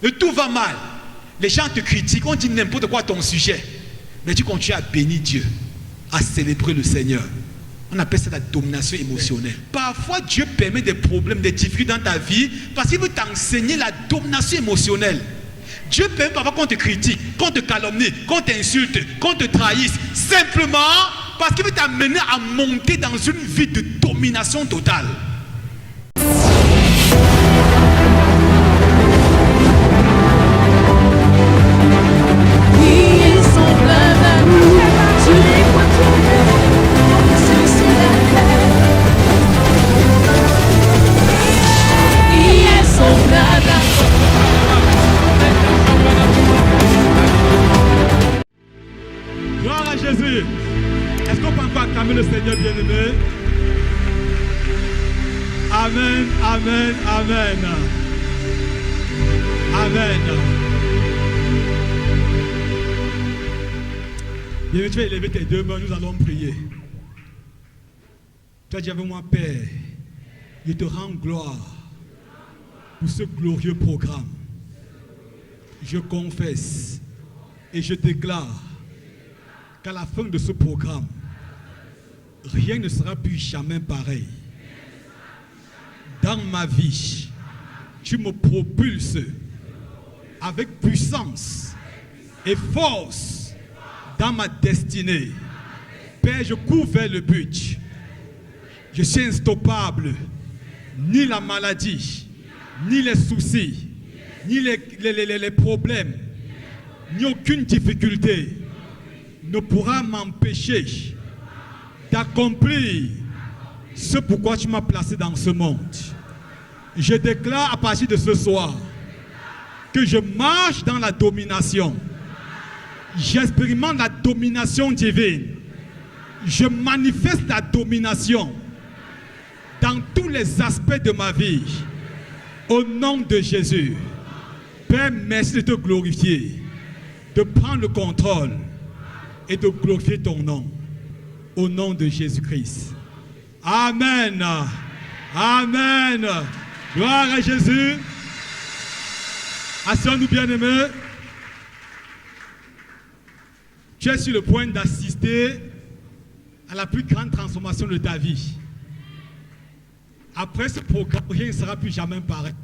Et tout va mal. Les gens te critiquent, on dit n'importe quoi à ton sujet. Mais tu continues à bénir Dieu, à célébrer le Seigneur. On appelle ça la domination émotionnelle. Parfois, Dieu permet des problèmes, des difficultés dans ta vie parce qu'il veut t'enseigner la domination émotionnelle. Dieu permet parfois qu'on te critique, qu'on te calomnie, qu'on t'insulte, qu'on te trahisse. Simplement parce qu'il veut t'amener à monter dans une vie de domination totale. Gloire à Jésus. Est-ce qu'on peut encore acclamer le Seigneur bien-aimé? Amen, amen, amen. Amen. Bien, tu vas élever tes deux mains, nous allons prier. Tu as dit avec moi, Père, je te rends gloire pour ce glorieux programme. Je confesse et je déclare qu'à la fin de ce programme, rien ne sera plus jamais pareil. Dans ma vie, tu me propulses avec puissance et force dans ma destinée. Père, je cours vers le but. Je suis instoppable. Ni la maladie, ni les soucis, ni les problèmes, ni aucune difficulté ne pourra m'empêcher d'accomplir ce pourquoi tu m'as placé dans ce monde. Je déclare à partir de ce soir que je marche dans la domination. J'expérimente la domination divine. Je manifeste la domination dans tous les aspects de ma vie. Au nom de Jésus. Père, merci de te glorifier, de prendre le contrôle et de glorifier ton nom. Au nom de Jésus-Christ. Amen. Amen. Gloire à Jésus. Asseyons-nous bien-aimés. Tu es sur le point d'assister à la plus grande transformation de ta vie. Après ce programme, rien ne sera plus jamais pareil.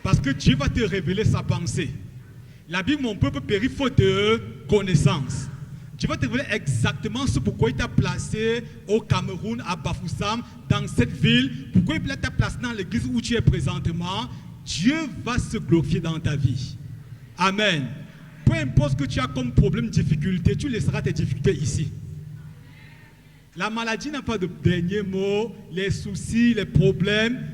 Parce que Dieu va te révéler sa pensée. La Bible, mon peuple périt faute de connaissance. Dieu va te révéler exactement ce pourquoi il t'a placé au Cameroun, à Bafoussam, dans cette ville. Pourquoi il t'a placé dans l'église où tu es présentement. Dieu va se glorifier dans ta vie. Amen. Peu importe ce que tu as comme problème, difficulté, tu laisseras tes difficultés ici. La maladie n'a pas de dernier mot, les soucis, les problèmes.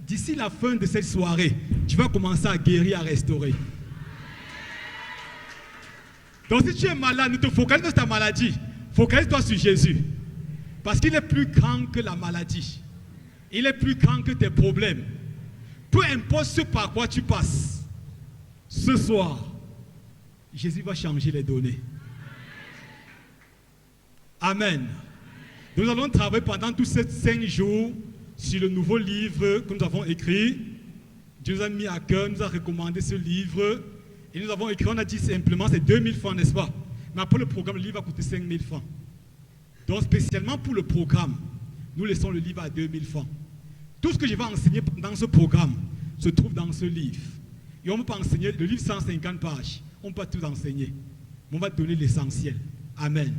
D'ici la fin de cette soirée, tu vas commencer à guérir, à restaurer. Donc si tu es malade, ne te focalise pas sur ta maladie. Focalise-toi sur Jésus. Parce qu'il est plus grand que la maladie. Il est plus grand que tes problèmes. Peu importe ce par quoi tu passes, ce soir, Jésus va changer les données. Amen. Nous allons travailler pendant tous ces 5 jours sur le nouveau livre que nous avons écrit. Dieu nous a mis à cœur, nous a recommandé ce livre. Et nous avons écrit, on a dit simplement, c'est 2000 francs, n'est-ce pas? Mais après le programme, le livre va coûter 5000 francs. Donc spécialement pour le programme, nous laissons le livre à 2000 francs. Tout ce que je vais enseigner pendant ce programme se trouve dans ce livre. Et on ne peut pas enseigner, le livre 150 pages, on ne peut pas tout enseigner. Mais on va te donner l'essentiel. Amen.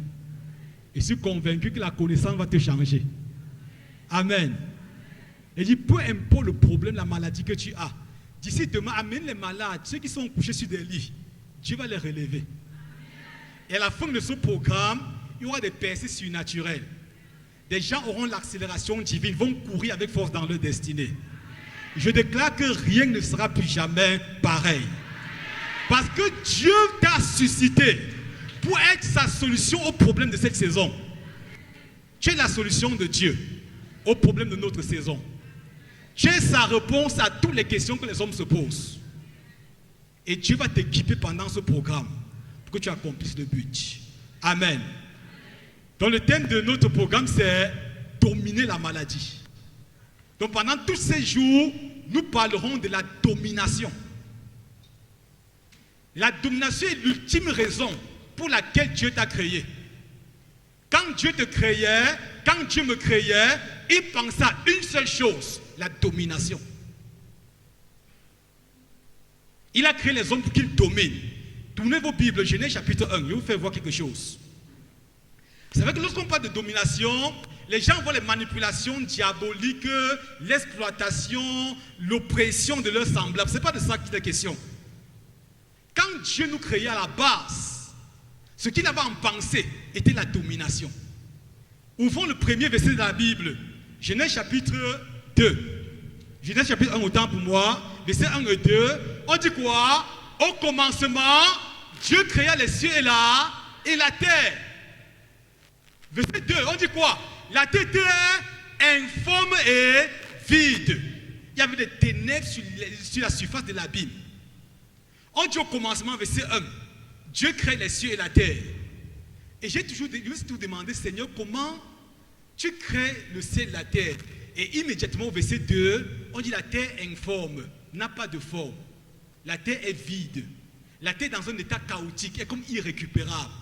Et je suis convaincu que la connaissance va te changer. Amen. Et dit, peu importe le problème, la maladie que tu as, d'ici demain, amène les malades, ceux qui sont couchés sur des lits, Dieu va les relever. Et à la fin de ce programme, il y aura des percées surnaturelles. Des gens auront l'accélération divine, vont courir avec force dans leur destinée. Je déclare que rien ne sera plus jamais pareil. Parce que Dieu t'a suscité pour être sa solution au problème de cette saison. Tu es la solution de Dieu au problème de notre saison. Tu es sa réponse à toutes les questions que les hommes se posent. Et Dieu va t'équiper pendant ce programme pour que tu accomplisses le but. Amen. Donc le thème de notre programme, c'est dominer la maladie. Donc pendant tous ces jours, nous parlerons de la domination. La domination est l'ultime raison pour laquelle Dieu t'a créé. Quand Dieu te créait, quand Dieu me créait, il pensait à une seule chose, la domination. Il a créé les hommes pour qu'ils dominent. Tournez vos Bibles, Genèse chapitre 1, je vais vous faire voir quelque chose. C'est vrai que lorsqu'on parle de domination, les gens voient les manipulations diaboliques, l'exploitation, l'oppression de leurs semblables. Ce n'est pas de ça qu'il est question. Quand Dieu nous créait à la base, ce qu'il avait en pensée était la domination. Ouvrons le premier verset de la Bible, Genèse chapitre 2. Genèse chapitre 1, autant pour moi, verset 1 et 2. On dit quoi? Au commencement, Dieu créa les cieux et la terre. Verset 2, on dit quoi? La terre était informe et vide. Il y avait des ténèbres sur la surface de l'abîme. On dit au commencement, verset 1, Dieu crée les cieux et la terre. Et je me suis tout demandé, Seigneur, comment tu crées le ciel et la terre? Et immédiatement au verset 2, on dit la terre informe, n'a pas de forme. La terre est vide. La terre est dans un état chaotique, est comme irrécupérable.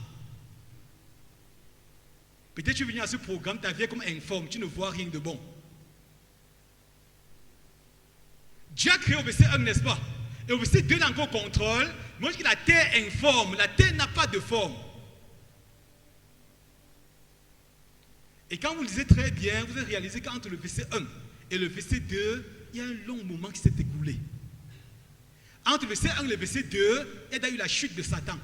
Peut-être tu es venu à ce programme, ta vie est comme informe, tu ne vois rien de bon. Dieu a créé au verset 1, n'est-ce pas? Et au verset 2, il a encore contrôle. Moi, je dis que la terre est informe, la terre n'a pas de forme. Et quand vous lisez très bien, vous allez réaliser qu'entre le verset 1 et le verset 2, il y a un long moment qui s'est écoulé. Entre le verset 1 et le verset 2, il y a eu la chute de Satan.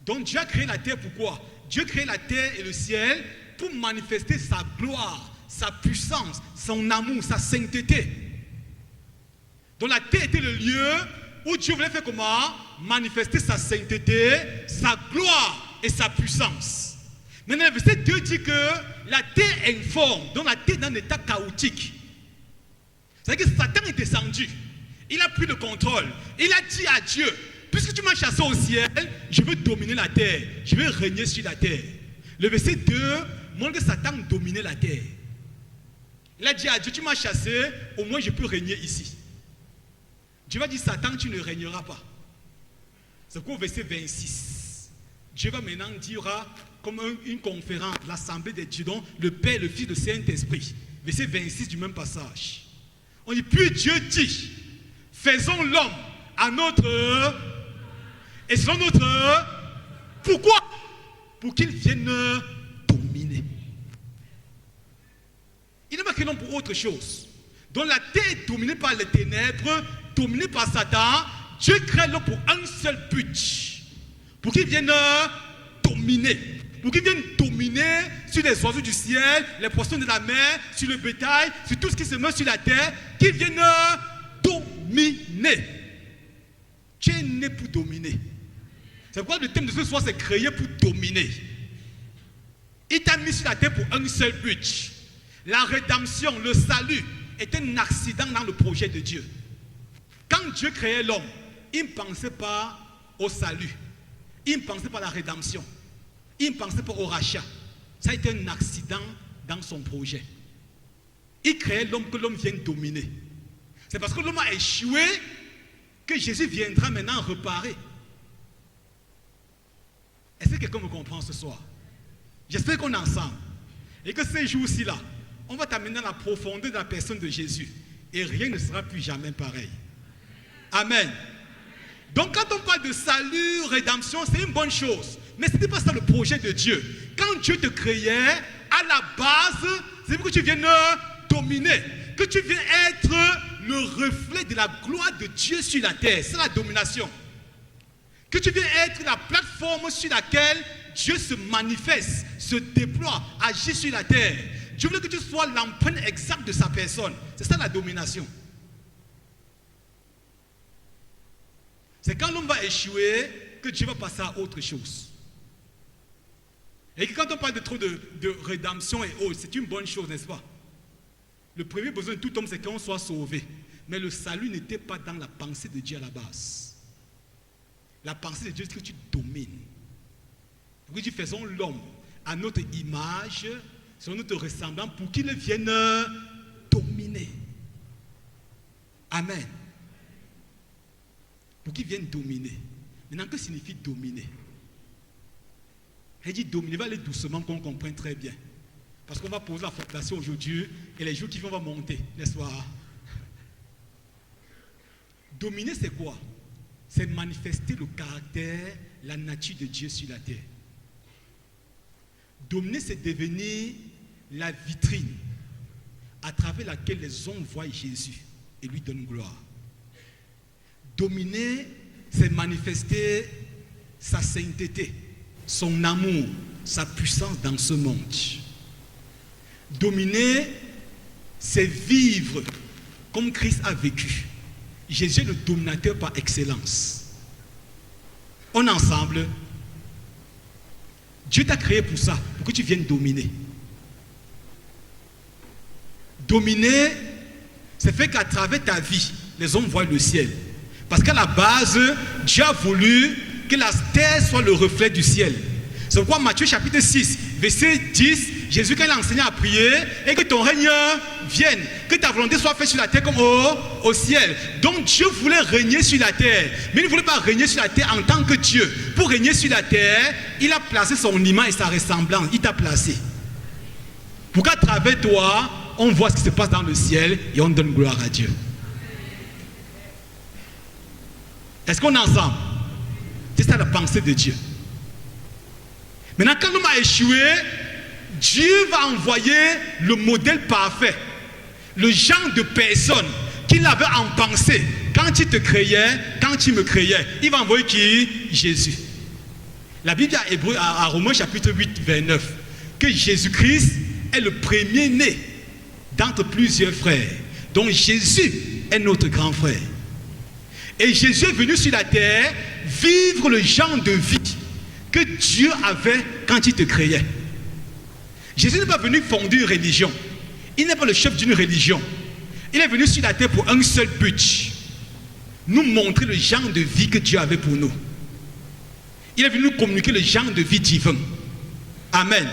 Donc Dieu a créé la terre pourquoi? Dieu a créé la terre et le ciel pour manifester sa gloire, sa puissance, son amour, sa sainteté. Donc la terre était le lieu où Dieu voulait faire comment? Manifester sa sainteté, sa gloire et sa puissance. Maintenant, le verset 2 dit que la terre est informe, donc la terre est dans un état chaotique. C'est-à-dire que Satan est descendu. Il a pris le contrôle. Il a dit à Dieu, puisque tu m'as chassé au ciel, je veux dominer la terre. Je veux régner sur la terre. Le verset 2 montre que Satan dominait la terre. Il a dit à Dieu, tu m'as chassé, au moins je peux régner ici. Dieu va dire, Satan, tu ne régneras pas. C'est quoi au verset 26? Dieu va maintenant dire, comme une conférence, l'assemblée des dieux, dont le Père, le Fils, le Saint-Esprit. Verset 26 du même passage. On dit, puis Dieu dit, faisons l'homme à notre... Et selon notre... Pourquoi? Pour qu'il vienne dominer. Il n'a pas créé l'homme pour autre chose. Donc la terre est dominée par les ténèbres, dominée par Satan. Dieu crée l'homme pour un seul but. Pour qu'il vienne dominer. Pour qu'il vienne dominer sur les oiseaux du ciel, les poissons de la mer, sur le bétail, sur tout ce qui se meurt sur la terre. Qu'il vienne dominer. Tu es né pour dominer. C'est pourquoi le thème de ce soir, c'est créé pour dominer. Il t'a mis sur la terre pour un seul but. La rédemption, le salut, est un accident dans le projet de Dieu. Quand Dieu créait l'homme, il ne pensait pas au salut. Il ne pensait pas à la rédemption. Il ne pensait pas au rachat. Ça a été un accident dans son projet. Il créait l'homme que l'homme vienne dominer. C'est parce que l'homme a échoué que Jésus viendra maintenant réparer. Est-ce que quelqu'un me comprend ce soir? J'espère qu'on est ensemble. Et que ces jours-ci là, on va t'amener dans la profondeur de la personne de Jésus. Et rien ne sera plus jamais pareil. Amen. Donc quand on parle de salut, rédemption, c'est une bonne chose. Mais ce n'était pas ça le projet de Dieu. Quand Dieu te créait, à la base, c'est pour que tu viennes dominer. Que tu viennes être le reflet de la gloire de Dieu sur la terre. C'est la domination. Que tu viennes être la plateforme sur laquelle Dieu se manifeste, se déploie, agit sur la terre. Dieu veut que tu sois l'empreinte exacte de sa personne. C'est ça la domination. C'est quand l'homme va échouer que Dieu va passer à autre chose. Et que quand on parle de trop de rédemption et autres, c'est une bonne chose, n'est-ce pas? Le premier besoin de tout homme, c'est qu'on soit sauvé. Mais le salut n'était pas dans la pensée de Dieu à la base. La pensée de Dieu, c'est que tu domines. Que tu faisons l'homme à notre image, selon notre ressemblance, pour qu'il vienne dominer. Amen. Pour qu'il vienne dominer. Maintenant, que signifie dominer? Elle dit dominer, va aller doucement qu'on comprenne très bien. Parce qu'on va poser la fondation aujourd'hui et les jours qui vont monter, n'est-ce pas? Dominer, c'est quoi? C'est manifester le caractère, la nature de Dieu sur la terre. Dominer, c'est devenir la vitrine à travers laquelle les hommes voient Jésus et lui donnent gloire. Dominer, c'est manifester sa sainteté, son amour, sa puissance dans ce monde. Dominer, c'est vivre comme Christ a vécu. Jésus est le dominateur par excellence. On est ensemble. Dieu t'a créé pour ça, pour que tu viennes dominer. Dominer, c'est fait qu'à travers ta vie, les hommes voient le ciel. Parce qu'à la base, Dieu a voulu que la terre soit le reflet du ciel. C'est pourquoi Matthieu chapitre 6, verset 10, Jésus, quand il a enseigné à prier, et que ton règne vienne, que ta volonté soit faite sur la terre comme au ciel. Donc Dieu voulait régner sur la terre, mais il ne voulait pas régner sur la terre en tant que Dieu. Pour régner sur la terre, il a placé son image et sa ressemblance, il t'a placé. Pour qu'à travers toi, on voit ce qui se passe dans le ciel et on donne gloire à Dieu. Est-ce qu'on est ensemble? C'est ça la pensée de Dieu. Maintenant, quand l'homme a échoué, Dieu va envoyer le modèle parfait, le genre de personne qu'il avait en pensée quand il te créait, quand il me créait. Il va envoyer qui? Jésus. La Bible dit à Romains chapitre 8, 29, que Jésus-Christ est le premier-né d'entre plusieurs frères. Donc Jésus est notre grand frère. Et Jésus est venu sur la terre vivre le genre de vie que Dieu avait quand il te créait. Jésus n'est pas venu fonder une religion. Il n'est pas le chef d'une religion. Il est venu sur la terre pour un seul but. Nous montrer le genre de vie que Dieu avait pour nous. Il est venu nous communiquer le genre de vie divin. Amen.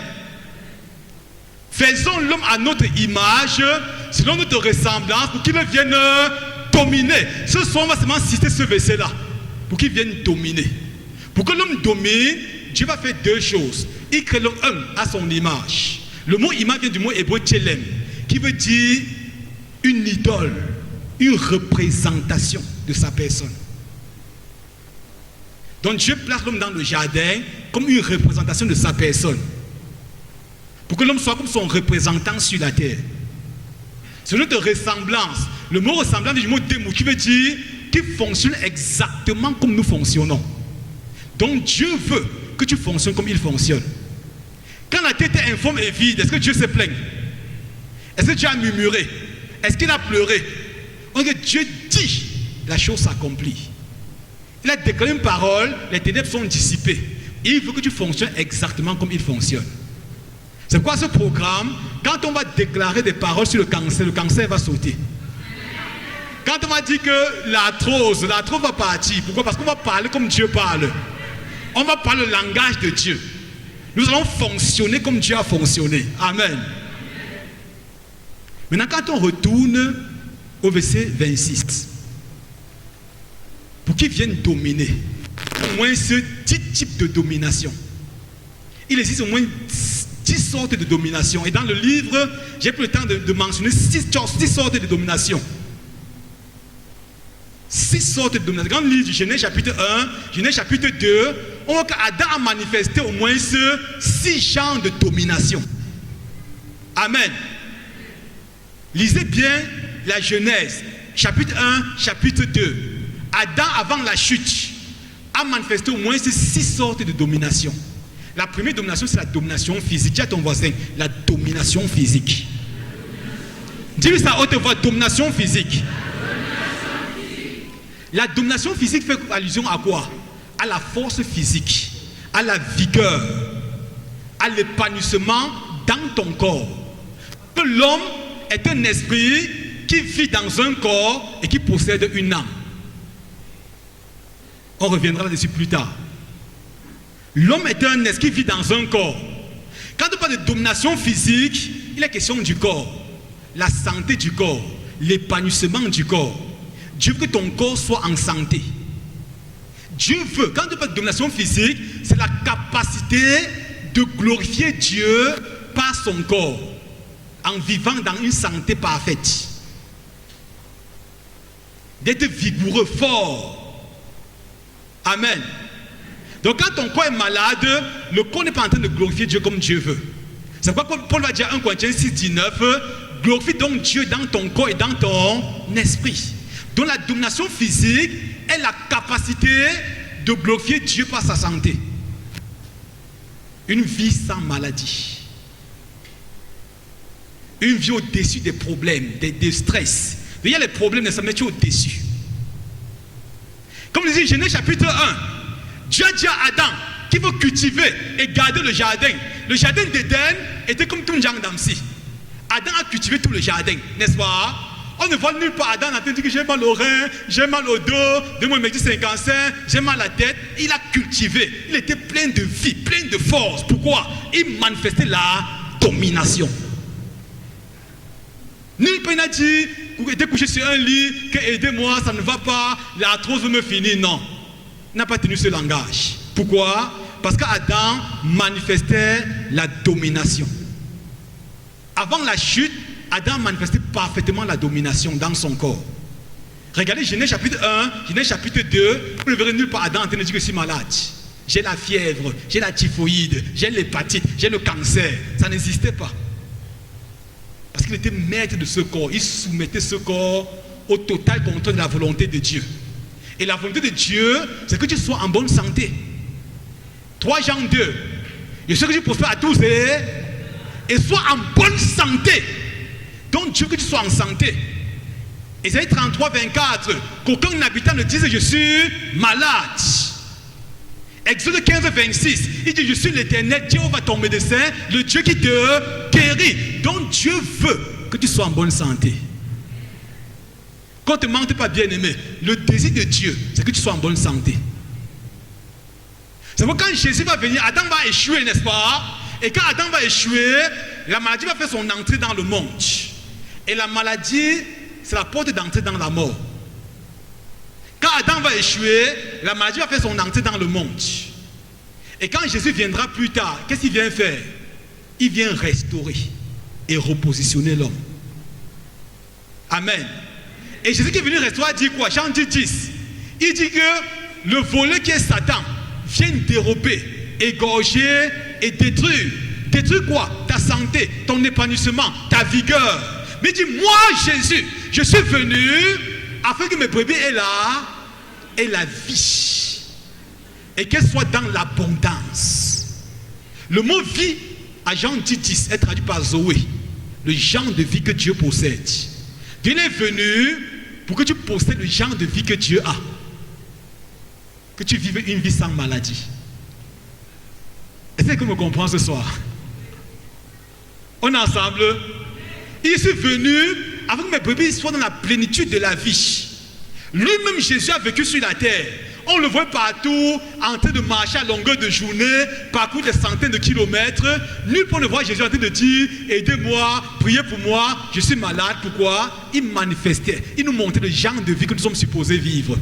Faisons l'homme à notre image, selon notre ressemblance, pour qu'il vienne dominer. Ce soir, on va seulement citer ce verset-là, pour qu'il vienne dominer. Pour que l'homme domine, Dieu va faire deux choses. Il crée l'homme à son image. Le mot image vient du mot hébreu tchelem, qui veut dire une idole, une représentation de sa personne. Donc Dieu place l'homme dans le jardin comme une représentation de sa personne. Pour que l'homme soit comme son représentant sur la terre. C'est notre ressemblance. Le mot ressemblance du mot démou qui veut dire qu'il fonctionne exactement comme nous fonctionnons. Donc Dieu veut que tu fonctionnes comme il fonctionne. Quand la terre est informe et vide, est-ce que Dieu se plaint? Est-ce que Dieu a murmuré? Est-ce qu'il a pleuré? Donc Dieu dit, la chose s'accomplit. Il a déclaré une parole, les ténèbres sont dissipées. Il veut que tu fonctionnes exactement comme il fonctionne. C'est pourquoi ce programme, quand on va déclarer des paroles sur le cancer va sauter. Quand on va dire que l'arthrose va partir. Pourquoi? Parce qu'on va parler comme Dieu parle. On va parler le langage de Dieu. Nous allons fonctionner comme Dieu a fonctionné. Amen. Maintenant, quand on retourne au verset 26, pour qu'il vienne dominer, au moins ce 10 types de domination. Il existe au moins 10 sortes de domination. Et dans le livre, j'ai pris le temps de mentionner 6 sortes de domination. 6 sortes de domination. Quand on lit Genèse chapitre 1, Genèse chapitre 2, on voit qu'Adam a manifesté au moins 6 genres de domination. Amen. Lisez bien la Genèse, chapitre 1, chapitre 2. Adam, avant la chute, a manifesté au moins 6 sortes de domination. La première domination, c'est la domination physique. Dis à ton voisin, la domination physique. Dis-lui ça à haute voix, domination physique. La domination physique fait allusion à quoi? À la force physique, à la vigueur, à l'épanouissement dans ton corps. Que l'homme est un esprit qui vit dans un corps et qui possède une âme. On reviendra là-dessus plus tard. L'homme est un esprit qui vit dans un corps. Quand on parle de domination physique, il est question du corps, la santé du corps, l'épanouissement du corps. Dieu veut que ton corps soit en santé. Dieu veut, quand Dieu parle de domination physique, c'est la capacité de glorifier Dieu par son corps, en vivant dans une santé parfaite. D'être vigoureux, fort. Amen. Donc quand ton corps est malade, le corps n'est pas en train de glorifier Dieu comme Dieu veut. C'est pourquoi Paul va dire 1 Corinthiens 6, 19, glorifie donc Dieu dans ton corps et dans ton esprit. Donc la domination physique est la capacité de glorifier Dieu par sa santé. Une vie sans maladie. Une vie au-dessus des problèmes, des stress. Il y a les problèmes, mais tu es au-dessus. Comme je dis, Genèse chapitre 1, Dieu a dit à Adam qu'il faut cultiver et garder le jardin. Le jardin d'Éden était comme tout un genre d'Amsi. Adam a cultivé tout le jardin, n'est-ce pas? On ne voit nulle part Adam en train de dire que j'ai mal au rein, j'ai mal au dos, de mon médecin 55, j'ai mal à la tête. Il a cultivé, il était plein de vie, plein de force. Pourquoi? Il manifestait la domination. Nulle part il a dit, vous êtes couché sur un lit, que aidez-moi, ça ne va pas, l'arthrose veut me finir. Non, il n'a pas tenu ce langage. Pourquoi? Parce qu'Adam manifestait la domination. Avant la chute, Adam manifestait parfaitement la domination dans son corps. Regardez Genèse chapitre 1, Genèse chapitre 2, vous ne verrez nulle part Adam en train de dire que je suis malade. J'ai la fièvre, j'ai la typhoïde, j'ai l'hépatite, j'ai le cancer. Ça n'existait pas. Parce qu'il était maître de ce corps. Il soumettait ce corps au total contrôle de la volonté de Dieu. Et la volonté de Dieu, c'est que tu sois en bonne santé. 3 Jean 2. Je sais que tu prospères à tous et sois en bonne santé. Donc Dieu que tu sois en santé. Ésaïe 33, 24. Qu'aucun habitant ne dise je suis malade. Exode 15, 26. Il dit je suis l'Éternel, Dieu va ton médecin, le Dieu qui te guérit. Donc Dieu veut que tu sois en bonne santé. Quand tu ne mentes pas, bien aimé, le désir de Dieu, c'est que tu sois en bonne santé. C'est pourquoi quand Jésus va venir, Adam va échouer, n'est-ce pas? Et quand Adam va échouer, la maladie va faire son entrée dans le monde. Et la maladie, c'est la porte d'entrée dans la mort. Quand Adam va échouer, la maladie va faire son entrée dans le monde. Et quand Jésus viendra plus tard, qu'est-ce qu'il vient faire? Il vient restaurer et repositionner l'homme. Amen. Et Jésus qui est venu restaurer dit quoi? Jean 10. Il dit que le volet qui est Satan vient dérober, égorger et détruire. Détruire quoi? Ta santé, ton épanouissement, ta vigueur. Mais il dit, moi Jésus, je suis venu afin que mes brebis aient la vie. Et qu'elle soit dans l'abondance. Le mot vie, à Jean 10 est traduit par Zoé. Le genre de vie que Dieu possède. Dieu est venu pour que tu possèdes le genre de vie que Dieu a. Que tu vives une vie sans maladie. Est-ce que vous me comprenez ce soir? On est ensemble. Il est venu afin que mes brebis soient dans la plénitude de la vie. Lui-même, Jésus a vécu sur la terre. On le voit partout, en train de marcher à longueur de journée, parcourir des centaines de kilomètres. Nul peut le voir Jésus en train de dire, aidez-moi, priez pour moi, je suis malade. Pourquoi? Il manifestait, il nous montrait le genre de vie que nous sommes supposés vivre.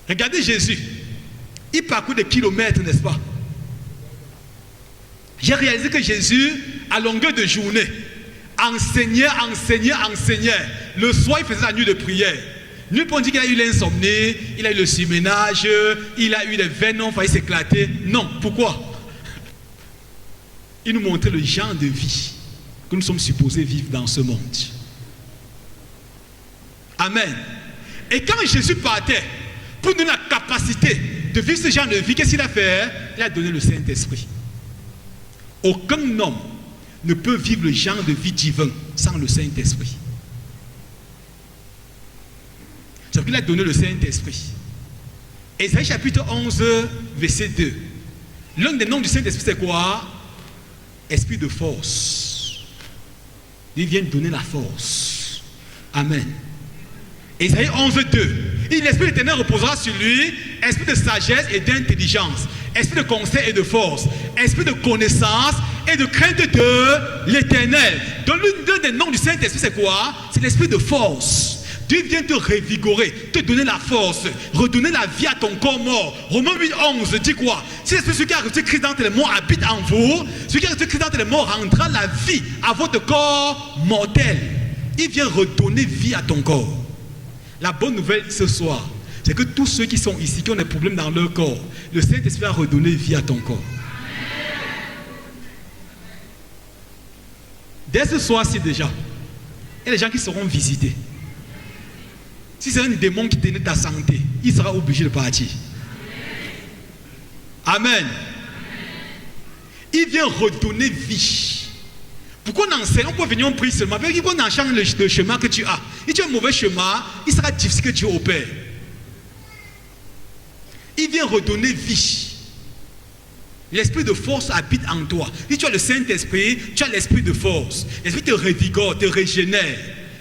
Regardez Jésus, il parcourt des kilomètres, n'est-ce pas? J'ai réalisé que Jésus, à longueur de journée, enseignait. Le soir, il faisait la nuit de prière. Nul peut dire qu'il a eu l'insomnie, il a eu le surménage, il a eu les veines, il fallait s'éclater. Non, pourquoi? Il nous montrait le genre de vie que nous sommes supposés vivre dans ce monde. Amen. Et quand Jésus partait, pour nous donner la capacité de vivre ce genre de vie, qu'est-ce qu'il a fait? Il a donné le Saint-Esprit. Aucun homme ne peut vivre le genre de vie divin sans le Saint-Esprit. C'est qu'il a donné le Saint-Esprit. Ésaïe chapitre 11, verset 2. L'un des noms du Saint-Esprit, c'est quoi? Esprit de force. Il vient donner la force. Amen. Ésaïe 11, 2. L'Esprit de l'Éternel reposera sur lui, esprit de sagesse et d'intelligence, esprit de conseil et de force, esprit de connaissance et de crainte de l'Éternel. Donc l'un des noms du Saint-Esprit, c'est quoi? C'est l'esprit de force. Dieu vient te revigorer, te donner la force, redonner la vie à ton corps mort. Romains 8:11 dit quoi? Si celui qui a reçu Christ d'entre les morts habite en vous, celui qui a reçu Christ d'entre les morts rendra la vie à votre corps mortel. Il vient redonner vie à ton corps. La bonne nouvelle ce soir, c'est que tous ceux qui sont ici, qui ont des problèmes dans leur corps, le Saint-Esprit va redonner vie à ton corps. Dès ce soir-ci déjà, il y a des gens qui seront visités. Si c'est un démon qui tenait ta santé, il sera obligé de partir. Amen. Il vient redonner vie. Pourquoi on enseigne? On peut venir en prier seulement. Mais on enchaîne le chemin que tu as. Si tu as un mauvais chemin, il sera difficile que Dieu opère. Il vient redonner vie. L'esprit de force habite en toi. Si tu as le Saint-Esprit, tu as l'esprit de force. L'esprit te revigore, te régénère,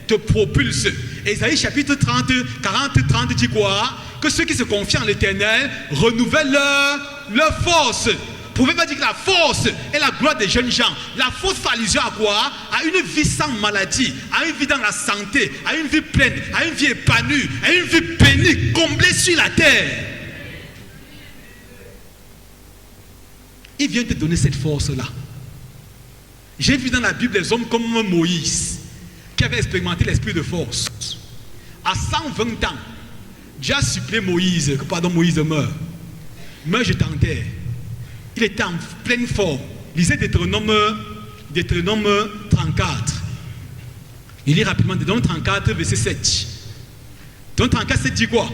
te propulse. Ésaïe chapitre 30, 40-30 dit quoi? Que ceux qui se confient en l'Éternel renouvellent leur force. Vous pouvez pas dire que la force est la gloire des jeunes gens. La force fait allusion à quoi? À une vie sans maladie, à une vie dans la santé, à une vie pleine, à une vie épanouie, à une vie bénie, comblée sur la terre. Il vient te donner cette force-là. J'ai vu dans la Bible des hommes comme Moïse, qui avait expérimenté l'esprit de force. À 120 ans, Dieu a supplié Moïse, que pardon, Moïse meure. Meurs, je t'enterre. Il était en pleine forme. Lisez Deutéronome 34. Il lit rapidement Deutéronome 34, verset 7. Deutéronome 34, 7 dit quoi?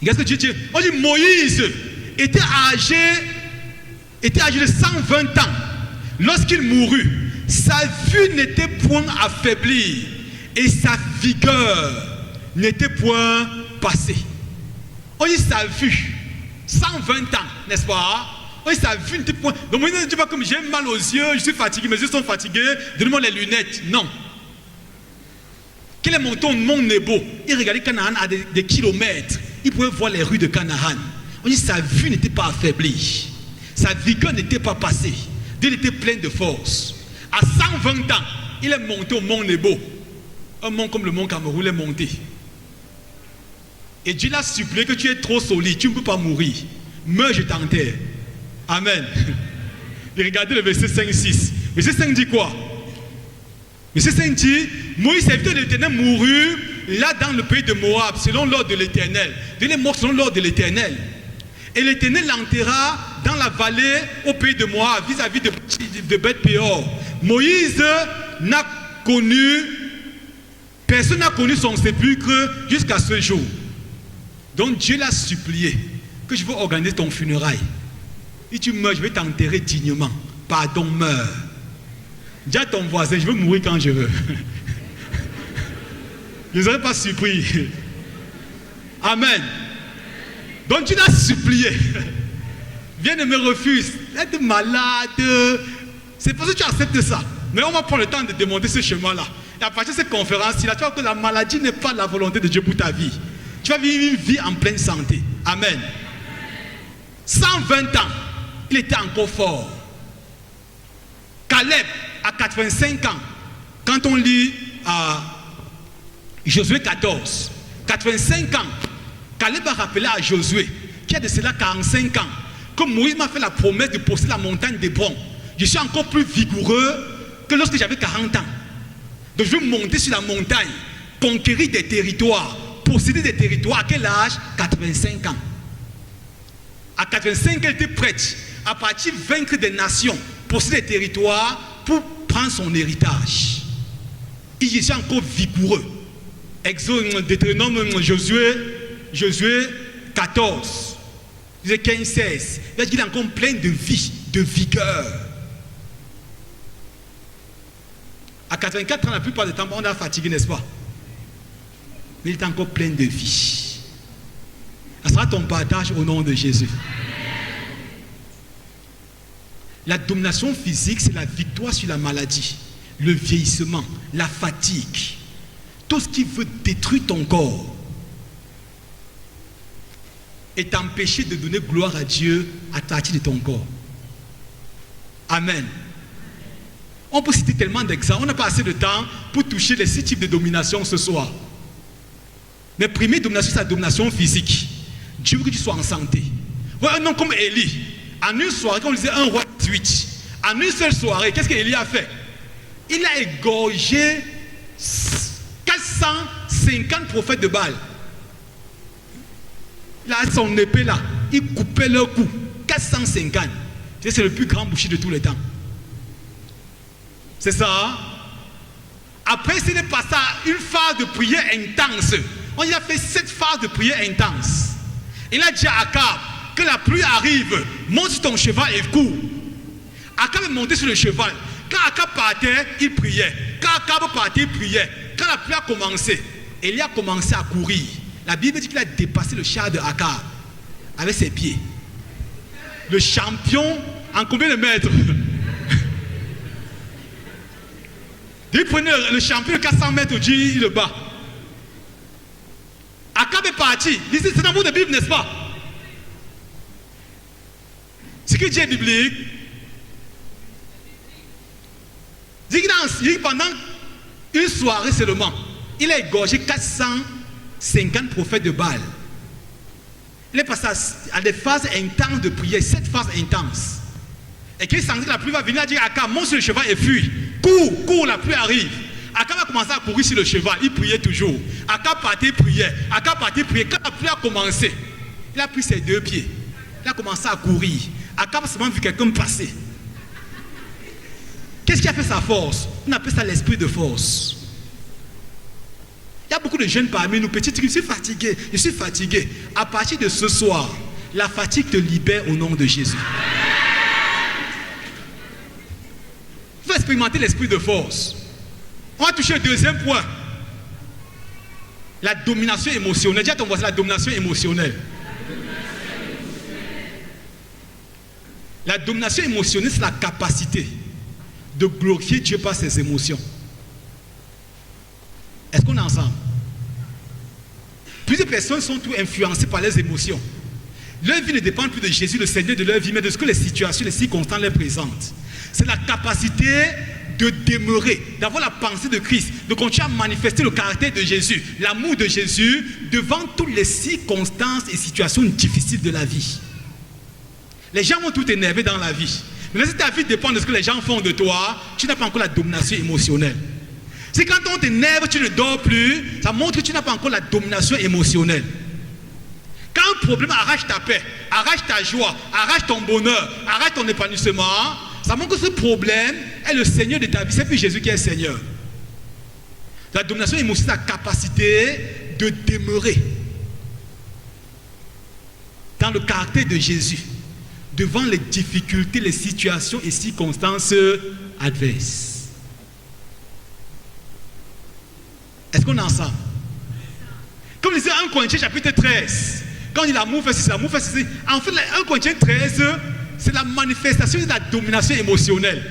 Regarde ce que Dieu dit. On dit Moïse était âgé de 120 ans. Lorsqu'il mourut, sa vue n'était point affaiblie et sa vigueur n'était point passée. On dit sa vue, 120 ans, n'est-ce pas? On dit sa vue n'était point. Donc Moïse ne dit pas comme j'ai mal aux yeux, je suis fatigué, mes yeux sont fatigués, donnez-moi les lunettes. Non. Quel est mon Nebo? Il regardait Canaan à des kilomètres. Il pouvait voir les rues de Canaan. On dit sa vue n'était pas affaiblie. Sa vigueur n'était pas passée. Dieu était plein de force. À 120 ans, il est monté au mont Nebo. Un mont comme le mont Cameroun, il est monté. Et Dieu l'a supplié que tu es trop solide, tu ne peux pas mourir. Meurs, je t'enterre. Amen. Et regardez le verset 5-6. Verset 5 dit quoi? Verset 5 dit, Moïse, serviteur de l'Éternel, mourut là dans le pays de Moab, selon l'ordre de l'Éternel. Il est mort selon l'ordre de l'Éternel. Et l'Éternel l'enterra dans la vallée au pays de Moab, vis-à-vis de Beth-Péor. Moïse n'a connu, personne n'a connu son sépulcre jusqu'à ce jour. Donc Dieu l'a supplié que je veux organiser ton funérail. Si tu meurs, je vais t'enterrer dignement. Pardon, meurs. Dis à ton voisin, je veux mourir quand je veux. Je ne serais pas surpris. Amen. Donc tu l'as supplié. Viens ne me refuse. Être malade. C'est pour ça que tu acceptes ça. Mais on va prendre le temps de démonter ce chemin-là. Et à partir de cette conférence-là, tu vas voir que la maladie n'est pas la volonté de Dieu pour ta vie. Tu vas vivre une vie en pleine santé. Amen. 120 ans, il était encore fort. Caleb, à 85 ans, quand on lit à Josué 14, 85 ans, Caleb a rappelé à Josué, qui a de cela 45 ans, que Moïse m'a fait la promesse de posséder la montagne d'Hébron. Je suis encore plus vigoureux que lorsque j'avais 40 ans. Donc je veux monter sur la montagne, conquérir des territoires, posséder des territoires. À quel âge? 85 ans. À 85 ans, elle était prête à partir vaincre des nations, posséder des territoires pour prendre son héritage. Il est encore vigoureux. Exode, Deutéronome, Josué 14, 15, 16. Il est encore plein de vie, de vigueur. À 84 ans, la plupart du temps, on a fatigué, n'est-ce pas? Mais il est encore plein de vie. Ça sera ton partage au nom de Jésus. La domination physique, c'est la victoire sur la maladie, le vieillissement, la fatigue. Tout ce qui veut détruire ton corps et t'empêcher de donner gloire à Dieu à partir de ton corps. Amen. On peut citer tellement d'exemples. On n'a pas assez de temps pour toucher les 6 types de domination ce soir. Mais première domination, c'est la domination physique. Dieu veut que tu sois en santé. Voilà un homme comme Élie. En une soirée, comme on disait, un roi 18. En une seule soirée, qu'est-ce qu'Élie a fait? Il a égorgé 450 prophètes de Baal. Il a son épée là. Il coupait leur cou. 450. C'est le plus grand boucher de tous les temps. C'est ça. Hein? Après, s'il est passé à une phase de prière intense. On y a fait 7 phases de prière intense. Il a dit à Akab que la pluie arrive. Monte sur ton cheval et cours. Akab est monté sur le cheval. Quand Akab partait, il priait. Quand Akab partait, il priait. Quand la pluie a commencé, Élie a commencé à courir. La Bible dit qu'il a dépassé le char de Akab avec ses pieds. Le champion en combien de mètres? Il prenait le champion de 400 mètres, Dieu il le bat. Akab est parti. C'est dans votre Bible, n'est-ce pas? Ce que Dieu est biblique. Dit que pendant une soirée seulement, il a égorgé 450 prophètes de Baal. Il est passé à des phases intenses de prière, 7 phases intenses. Et quand il sentit que la pluie va venir, il a dit à Akab, monte sur le cheval et fuit. Cours, cours, la pluie arrive. Akab a commencé à courir sur le cheval, il priait toujours. Akab partait, priait. Akab partait, priait. Quand la pluie a commencé, il a pris ses 2 pieds. Il a commencé à courir. Akab a seulement vu quelqu'un passer. Qu'est-ce qui a fait sa force? On appelle ça l'esprit de force. Il y a beaucoup de jeunes parmi nous, petits trucs, je suis fatigué. À partir de ce soir, la fatigue te libère au nom de Jésus. Il faut expérimenter l'esprit de force. On va toucher le deuxième point. La domination émotionnelle. Dis à ton voisin, la domination émotionnelle. La domination émotionnelle, c'est la capacité de glorifier Dieu par ses émotions. Est-ce qu'on est ensemble? Plusieurs personnes sont tout influencées par les émotions. Leur vie ne dépend plus de Jésus, le Seigneur de leur vie, mais de ce que les situations, les circonstances leur présentent. C'est la capacité de demeurer, d'avoir la pensée de Christ, de continuer à manifester le caractère de Jésus, l'amour de Jésus devant toutes les circonstances et situations difficiles de la vie. Les gens vont tout énerver dans la vie. Mais si ta vie dépend de ce que les gens font de toi, tu n'as pas encore la domination émotionnelle. Si quand on t'énerve, tu ne dors plus, ça montre que tu n'as pas encore la domination émotionnelle. Quand un problème arrache ta paix, arrache ta joie, arrache ton bonheur, arrache ton épanouissement, ça montre que ce problème est le Seigneur de ta vie. C'est plus Jésus qui est Seigneur. La domination émotionnelle, c'est la capacité de demeurer dans le caractère de Jésus, devant les difficultés, les situations et circonstances adverses. Est-ce qu'on est ensemble? Comme disait 1 Corinthiens chapitre 13, quand on dit l'amour fait ceci, l'amour fait ceci, en fait 1 Corinthiens 13, c'est la manifestation de la domination émotionnelle.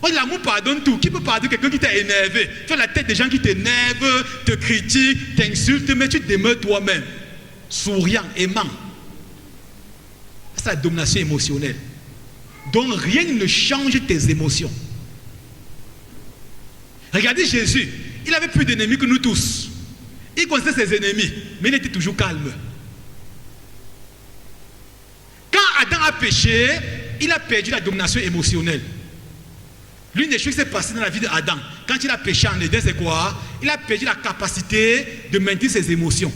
On dit l'amour pardonne tout. Qui peut pardonner quelqu'un qui t'a énervé? Tu as la tête des gens qui t'énervent, te critiquent, t'insultent, mais tu demeures toi-même, souriant, aimant. C'est la domination émotionnelle. Donc rien ne change tes émotions. Regardez Jésus, il avait plus d'ennemis que nous tous. Il connaissait ses ennemis, mais il était toujours calme. Quand Adam a péché, il a perdu la domination émotionnelle. L'une des choses qui s'est passée dans la vie d'Adam, quand il a péché en Éden, c'est quoi? Il a perdu la capacité de maintenir ses émotions.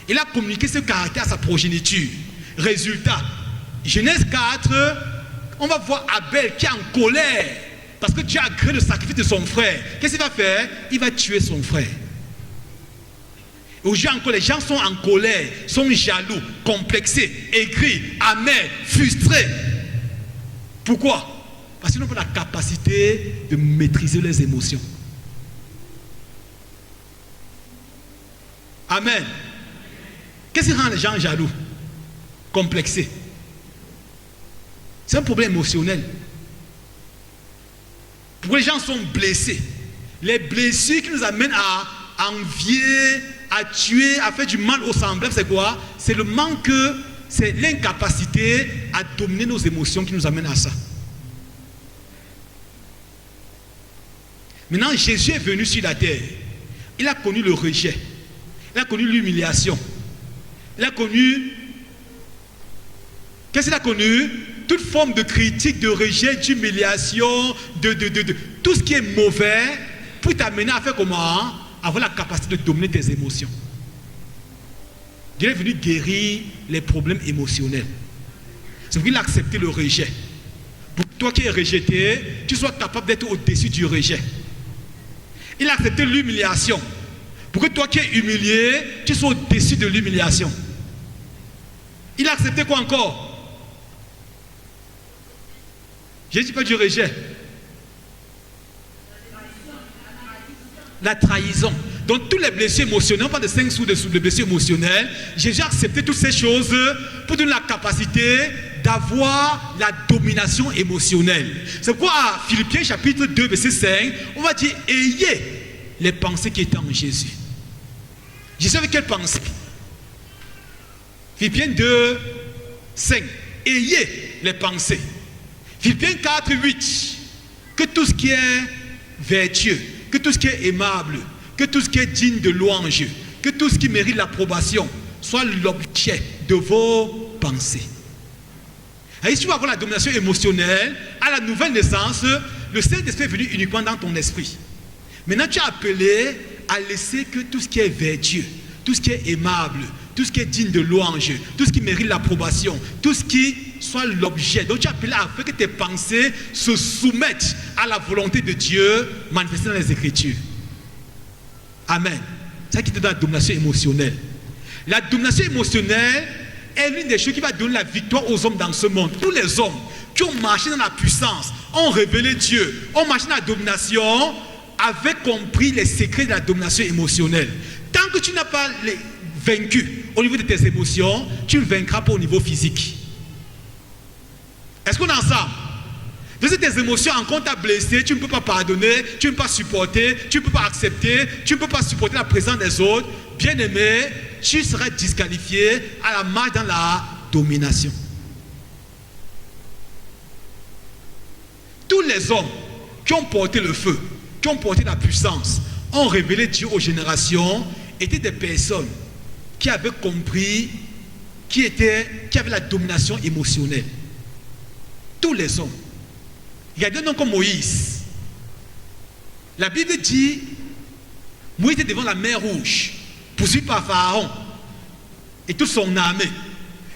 Il a communiqué ce caractère à sa progéniture. Résultat, Genèse 4, on va voir Abel qui est en colère parce que Dieu a créé le sacrifice de son frère. Qu'est-ce qu'il va faire? Il va tuer son frère. Aujourd'hui encore, les gens sont en colère, sont jaloux, complexés, aigris, amers, frustrés. Pourquoi? Parce qu'ils n'ont pas la capacité de maîtriser leurs émotions. Amen. Qu'est-ce qui rend les gens jaloux? Complexés. C'est un problème émotionnel. Pourquoi les gens sont blessés? Les blessures qui nous amènent à envier, à tuer, à faire du mal au semblable, c'est quoi? C'est le manque, c'est l'incapacité à dominer nos émotions qui nous amène à ça. Maintenant, Jésus est venu sur la terre. Il a connu le rejet. Il a connu l'humiliation. Il a connu... Qu'est-ce qu'il a connu? Toute forme de critique, de rejet, d'humiliation, de tout ce qui est mauvais pour t'amener à faire comment? Avoir la capacité de dominer tes émotions. Dieu est venu guérir les problèmes émotionnels. C'est pour qu'il a accepté le rejet. Pour que toi qui es rejeté, tu sois capable d'être au-dessus du rejet. Il a accepté l'humiliation. Pour que toi qui es humilié, tu sois au-dessus de l'humiliation. Il a accepté quoi encore? Je ne dis pas du rejet. La trahison. Donc, toutes les blessures émotionnelles, pas de 5 sous de blessures émotionnelles. Jésus a accepté toutes ces choses pour donner la capacité d'avoir la domination émotionnelle. C'est pourquoi à Philippiens chapitre 2, verset 5, on va dire ayez les pensées qui étaient en Jésus. Jésus avait quelle pensée? Philippiens 2, 5. Ayez les pensées. Philippiens 4, 8. Que tout ce qui est vertueux, que tout ce qui est aimable, que tout ce qui est digne de louange, que tout ce qui mérite l'approbation soit l'objet de vos pensées. Et si tu vas avoir la domination émotionnelle, à la nouvelle naissance, le Saint-Esprit est venu uniquement dans ton esprit. Maintenant, tu es appelé à laisser que tout ce qui est vertueux, tout ce qui est aimable, tout ce qui est digne de louange, tout ce qui mérite l'approbation, tout ce qui soit l'objet. Donc tu es appelé à faire que tes pensées se soumettent à la volonté de Dieu manifestée dans les Écritures. Amen. C'est ça qui te donne la domination émotionnelle. La domination émotionnelle est l'une des choses qui va donner la victoire aux hommes dans ce monde. Tous les hommes qui ont marché dans la puissance, ont révélé Dieu, ont marché dans la domination, avaient compris les secrets de la domination émotionnelle. Tant que tu n'as pas vaincu au niveau de tes émotions, tu ne vaincras pas au niveau physique. Est-ce qu'on est ensemble? Parce que tes émotions, encore t'a blessé, tu ne peux pas pardonner, tu ne peux pas supporter, tu ne peux pas accepter, tu ne peux pas supporter la présence des autres. Bien-aimé, tu seras disqualifié à la marche dans la domination. Tous les hommes qui ont porté le feu, qui ont porté la puissance, ont révélé Dieu aux générations, étaient des personnes qui avaient compris, qui avaient la domination émotionnelle. Tous les hommes. Il y a des noms comme Moïse. La Bible dit, Moïse était devant la mer Rouge, poursuivi par Pharaon et toute son armée.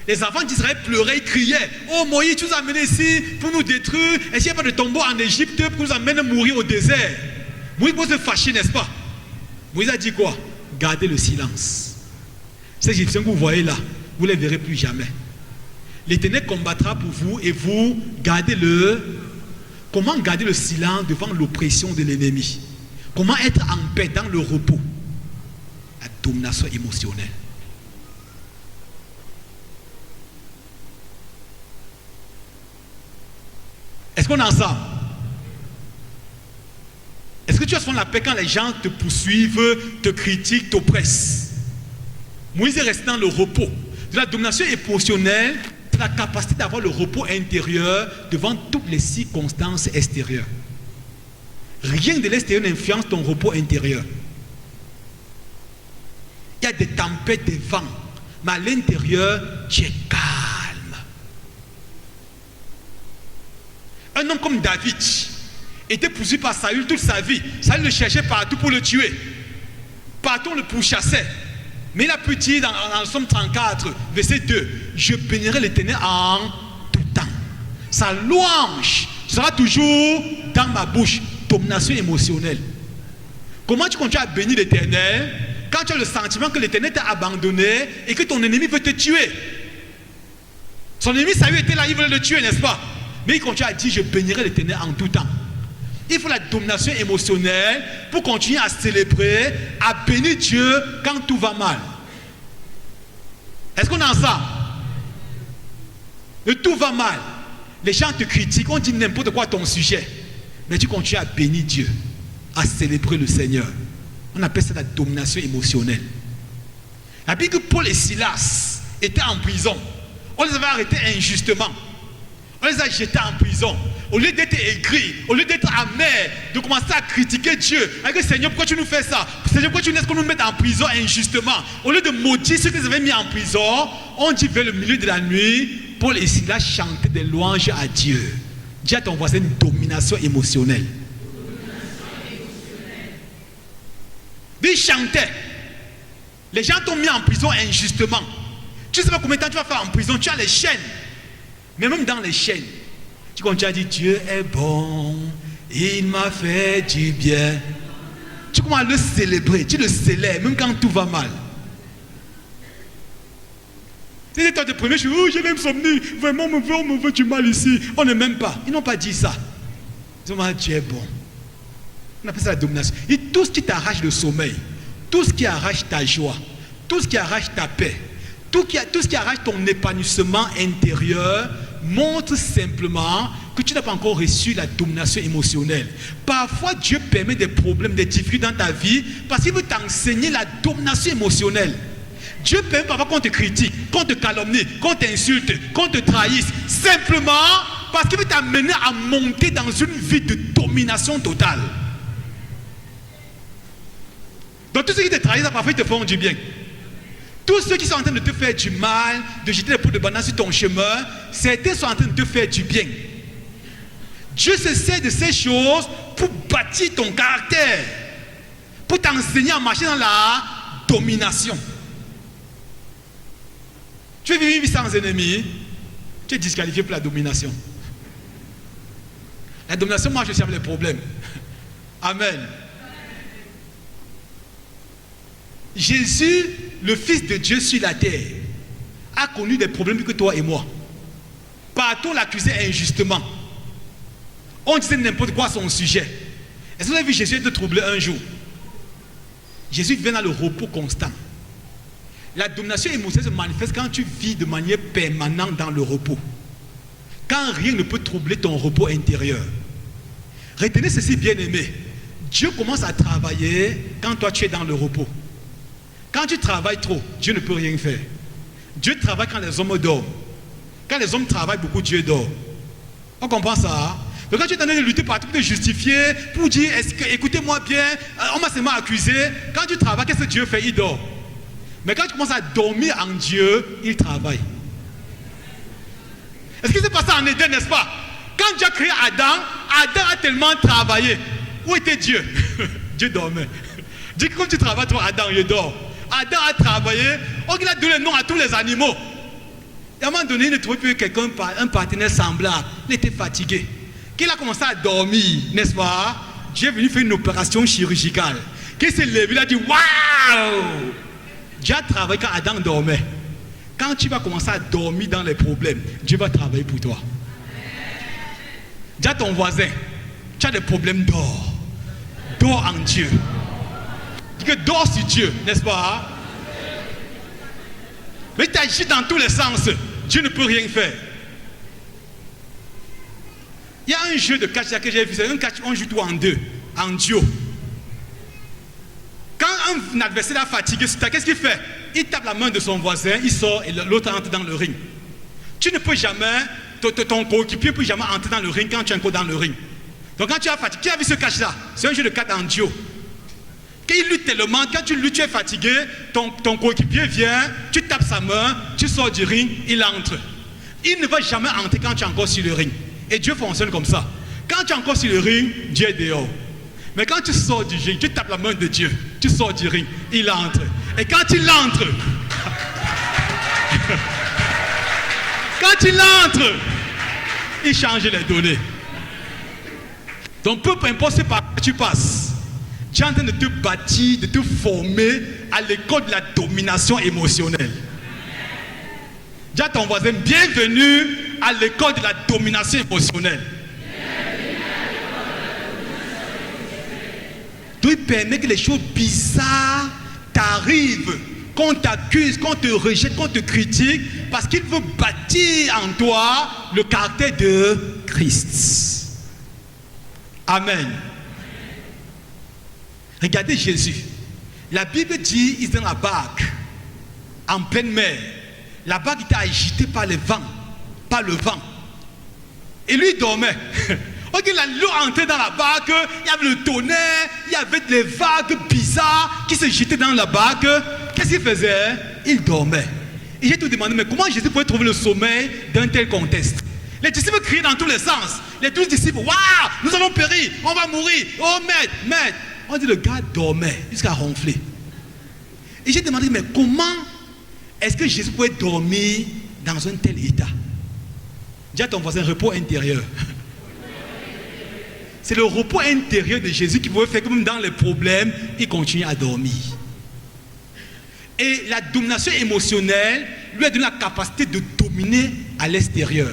Les enfants d'Israël pleuraient, ils criaient, oh Moïse, tu nous as amenés ici pour nous détruire. Est-ce qu'il n'y a pas de tombeau en Égypte pour nous amener à mourir au désert? Moïse peut se fâcher, n'est-ce pas? Moïse a dit quoi? Gardez le silence. Ces Égyptiens que vous voyez là, vous ne les verrez plus jamais. L'Éternel combattra pour vous et vous gardez le... Comment garder le silence devant l'oppression de l'ennemi? Comment être en paix dans le repos? La domination émotionnelle. Est-ce qu'on est ensemble? Est-ce que tu as souvent la paix quand les gens te poursuivent, te critiquent, t'oppressent? Moïse est resté dans le repos. De la domination émotionnelle, c'est la capacité d'avoir le repos intérieur devant toutes les circonstances extérieures. Rien de l'extérieur n'influence ton repos intérieur. Il y a des tempêtes, des vents, mais à l'intérieur, tu es calme. Un homme comme David était poursuivi par Saül toute sa vie. Saül le cherchait partout pour le tuer. Partout on le pourchassait. Mais il a pu dire dans le Psaume 34, verset 2, je bénirai l'Éternel en tout temps. Sa louange sera toujours dans ma bouche. Domination émotionnelle. Comment tu continues à bénir l'Éternel quand tu as le sentiment que l'Éternel t'a abandonné et que ton ennemi veut te tuer? Son ennemi Saül était là, il voulait le tuer, n'est-ce pas? Mais il continue à dire, je bénirai l'Éternel en tout temps. Il faut la domination émotionnelle pour continuer à célébrer, à bénir Dieu quand tout va mal. Est-ce qu'on est ensemble? Et tout va mal. Les gens te critiquent, on dit n'importe quoi à ton sujet. Mais tu continues à bénir Dieu, à célébrer le Seigneur. On appelle ça la domination émotionnelle. La Bible que Paul et Silas étaient en prison. On les avait arrêtés injustement. On les a jetés en prison. au lieu d'être aigri, au lieu d'être amer, de commencer à critiquer Dieu, avec Seigneur, pourquoi tu nous fais ça? Seigneur, pourquoi tu laisses qu'on nous mette en prison injustement? Au lieu de maudire ceux qui nous avaient mis en prison, on dit vers le milieu de la nuit, Paul et Silas chantaient des louanges à Dieu. Dis à ton voisin, une domination émotionnelle. Ils chantaient. Les gens t'ont mis en prison injustement. Tu ne sais pas combien de temps tu vas faire en prison, tu as les chaînes. Mais même dans les chaînes, tu continues à dire Dieu est bon, il m'a fait du bien. Tu commences à le célébrer, tu le célèbres, même quand tout va mal. C'est toi de premier jour, oh, j'ai l'insomnie, vraiment on me veut du mal ici. On ne m'aime pas. Ils n'ont pas dit ça. Ils ont dit Dieu est bon. On appelle ça la domination. Et tout ce qui t'arrache le sommeil, tout ce qui arrache ta joie, tout ce qui arrache ta paix, tout ce qui arrache ton épanouissement intérieur, montre simplement que tu n'as pas encore reçu la domination émotionnelle. Parfois, Dieu permet des problèmes, des difficultés dans ta vie parce qu'il veut t'enseigner la domination émotionnelle. Dieu permet parfois qu'on te critique, qu'on te calomnie, qu'on t'insulte, qu'on te trahisse, simplement parce qu'il veut t'amener à monter dans une vie de domination totale. Donc tous ceux qui te trahissent, parfois ils te font du bien. Tous ceux qui sont en train de te faire du mal, de jeter des pots de banane sur ton chemin, certains sont en train de te faire du bien. Dieu se sert de ces choses pour bâtir ton caractère, pour t'enseigner à marcher dans la domination. Tu veux vivre sans ennemis, tu es disqualifié pour la domination. La domination, moi je sais les problèmes. Amen. Jésus, le Fils de Dieu sur la terre, a connu des problèmes que toi et moi. Partout on l'accusait injustement. On disait n'importe quoi à son sujet. Est-ce que vous avez vu Jésus être troublé un jour? Jésus vient dans le repos constant. La domination émotionnelle se manifeste quand tu vis de manière permanente dans le repos. Quand rien ne peut troubler ton repos intérieur. Retenez ceci, bien-aimé. Dieu commence à travailler quand toi tu es dans le repos. Quand tu travailles trop, Dieu ne peut rien faire. Dieu travaille quand les hommes dorment. Quand les hommes travaillent beaucoup, Dieu dort. On comprend ça, hein? Donc quand tu es en train de lutter partout pour te justifier, pour dire, écoutez-moi bien, on m'a seulement accusé. Quand tu travailles, qu'est-ce que Dieu fait? Il dort. Mais quand tu commences à dormir en Dieu, il travaille. Est-ce que c'est passé en Éden, n'est-ce pas? Quand Dieu a créé Adam, Adam a tellement travaillé. Où était Dieu? Dieu dormait. Dis que comme tu travailles, toi, Adam, il dort. Adam a travaillé, il a donné le nom à tous les animaux. Et à un moment donné, il ne trouvait plus quelqu'un, un partenaire semblable. Il était fatigué. Qu'il a commencé à dormir, n'est-ce pas? Dieu est venu faire une opération chirurgicale. Qu'il s'est levé, il a dit waouh! Dieu a travaillé quand Adam dormait. Quand tu vas commencer à dormir dans les problèmes, Dieu va travailler pour toi. Dis à ton voisin, tu as des problèmes, dors. Dors en Dieu. Dis que dors sur Dieu, n'est-ce pas? Mais tu agis dans tous les sens. Dieu ne peut rien faire. Il y a un jeu de catch que j'ai vu, c'est un catch, on joue tout en deux, en duo. Quand un adversaire est fatigué, qu'est-ce qu'il fait? Il tape la main de son voisin, il sort et l'autre entre dans le ring. Tu ne peux jamais, ton coéquipier ne peut jamais entrer dans le ring quand tu es encore dans le ring. Donc quand tu es fatigué, tu as vu ce catch-là? C'est un jeu de cartes en duo. Quand il lutte tellement, quand tu luttes, tu es fatigué, ton coéquipier vient, tu tapes sa main, tu sors du ring, il entre. Il ne va jamais entrer quand tu es encore sur le ring. Et Dieu fonctionne comme ça. Quand tu es encore sur le ring, Dieu est dehors. Mais quand tu sors du ring, tu tapes la main de Dieu, tu sors du ring, il entre. Et quand il entre, il change les données. Donc peu importe par quoi tu passes, tu es en train de te bâtir, de te former à l'école de la domination émotionnelle. Dis à ton voisin, bienvenue à l'école de la domination émotionnelle. Donc il permet que les choses bizarres t'arrivent, qu'on t'accuse, qu'on te rejette, qu'on te critique, parce qu'il veut bâtir en toi le caractère de Christ. Amen. Regardez Jésus. La Bible dit, il est dans la barque, en pleine mer. La barque était agitée par le vent. Et lui, il dormait. Ok, l'eau entrait dans la barque, il y avait le tonnerre, il y avait des vagues bizarres qui se jetaient dans la barque. Qu'est-ce qu'il faisait? Il dormait. Et j'ai tout demandé, mais comment Jésus pouvait trouver le sommeil dans tel contexte? Les disciples criaient dans tous les sens. Les 12 disciples, waouh, nous allons périr, on va mourir. Oh, maître. On dit, le gars dormait jusqu'à ronfler. Et j'ai demandé, mais comment est-ce que Jésus pouvait dormir dans un tel état? Dis à ton voisin, repos intérieur. C'est le repos intérieur de Jésus qui pouvait faire que même dans les problèmes, il continue à dormir. Et la domination émotionnelle lui a donné la capacité de dominer à l'extérieur.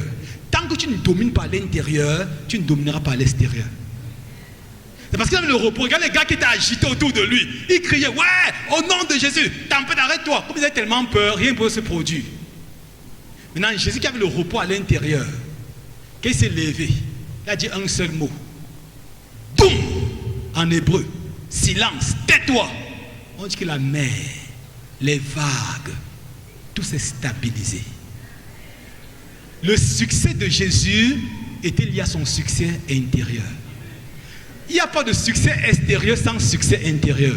Tant que tu ne domines pas à l'intérieur, tu ne domineras pas à l'extérieur. C'est parce qu'il avait le repos. Regarde les gars qui étaient agités autour de lui. Ils criaient, ouais, au nom de Jésus, tempête, arrête-toi. Comme ils avaient tellement peur, rien ne pouvait se produire. Maintenant, Jésus qui avait le repos à l'intérieur, quand il s'est levé, il a dit un seul mot. Boum! En hébreu, silence, tais-toi. On dit que la mer, les vagues, tout s'est stabilisé. Le succès de Jésus était lié à son succès intérieur. Il n'y a pas de succès extérieur sans succès intérieur.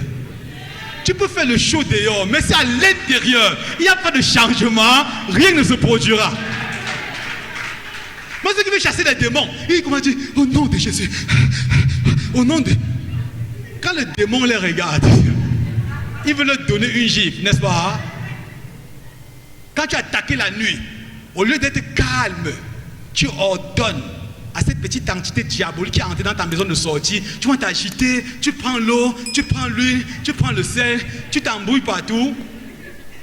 Tu peux faire le show dehors, mais c'est à l'intérieur. Il n'y a pas de changement, rien ne se produira. Moi, ceux qui veulent chasser les démons, ils commencent à dire, au nom de Jésus, au nom de... Quand le démon les regarde, il veut leur donner une gifle, n'est-ce pas? Quand tu as attaqué la nuit, au lieu d'être calme, tu ordonnes à cette petite entité diabolique qui est entrée dans ta maison de sortie. Tu vas t'agiter, tu prends l'eau, tu prends l'huile, tu prends le sel, tu t'embrouilles partout.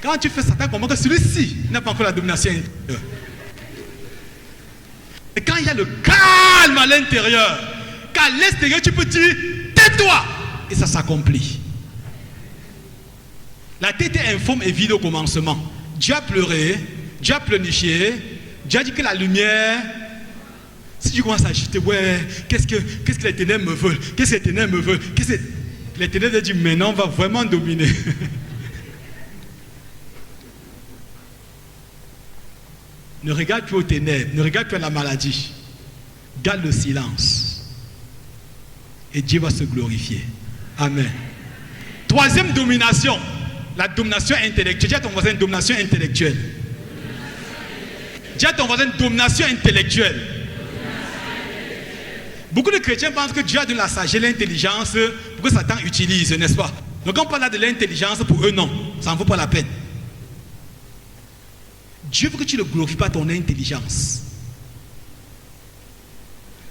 Quand tu fais ça, tu comprends que celui-ci n'a pas encore la domination intérieure. Et quand il y a le calme à l'intérieur, qu'à l'extérieur tu peux dire, tais-toi, et ça s'accomplit. La tête est informe et vide au commencement. Dieu a pleuré, Dieu a pleurniché, Dieu a dit que la lumière... Si tu commences à agiter, ouais, qu'est-ce que les ténèbres me veulent? Qu'est-ce que les ténèbres me veulent? Les ténèbres disent, maintenant on va vraiment dominer. Ne regarde plus aux ténèbres, ne regarde plus à la maladie. Garde le silence. Et Dieu va se glorifier. Amen. Troisième domination, la domination intellectuelle. Dis à ton voisin, domination intellectuelle. Dis à ton voisin, domination intellectuelle. Beaucoup de chrétiens pensent que Dieu a de la sagesse et l'intelligence pour que Satan utilise, n'est-ce pas? Donc quand on parle de l'intelligence, pour eux, non, ça n'en vaut pas la peine. Dieu veut que tu ne glorifies pas ton intelligence.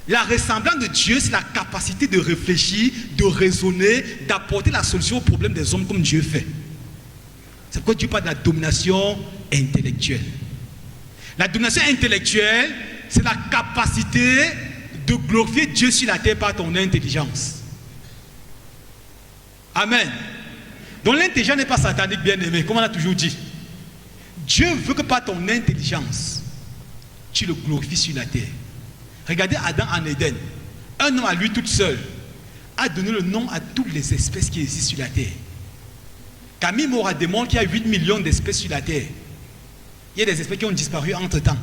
La ressemblance de Dieu, c'est la capacité de réfléchir, de raisonner, d'apporter la solution aux problèmes des hommes comme Dieu fait. C'est pourquoi Dieu parle de la domination intellectuelle. La domination intellectuelle, c'est la capacité de glorifier Dieu sur la terre par ton intelligence. Amen. Donc l'intelligence n'est pas satanique, bien aimé, comme on a toujours dit. Dieu veut que par ton intelligence, tu le glorifies sur la terre. Regardez Adam en Éden. Un homme à lui tout seul a donné le nom à toutes les espèces qui existent sur la terre. Camille Mora démontre qu'il y a 8 millions d'espèces sur la terre. Il y a des espèces qui ont disparu entre-temps.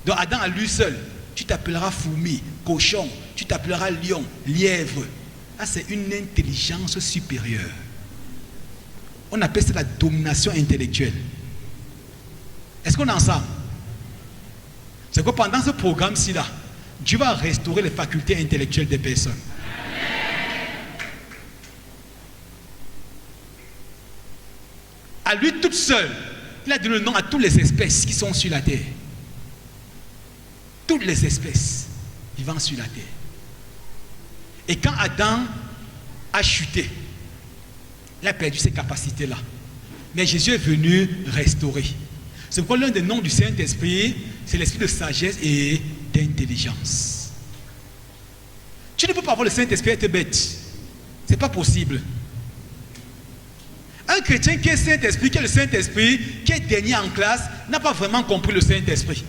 Donc Adam à lui seul, tu t'appelleras fourmi, cochon, tu t'appelleras lion, lièvre. Ça, c'est une intelligence supérieure. On appelle ça la domination intellectuelle. Est-ce qu'on est ensemble? C'est que pendant ce programme-ci là, Dieu va restaurer les facultés intellectuelles des personnes. À lui toute seule, il a donné le nom à toutes les espèces qui sont sur la terre. Toutes les espèces vivant sur la terre. Et quand Adam a chuté, il a perdu ces capacités-là. Mais Jésus est venu restaurer. C'est pourquoi l'un des noms du Saint-Esprit, c'est l'esprit de sagesse et d'intelligence. Tu ne peux pas avoir le Saint-Esprit et être bête. Ce n'est pas possible. Un chrétien qui est Saint-Esprit, qui est le Saint-Esprit, qui est dernier en classe, n'a pas vraiment compris le Saint-Esprit.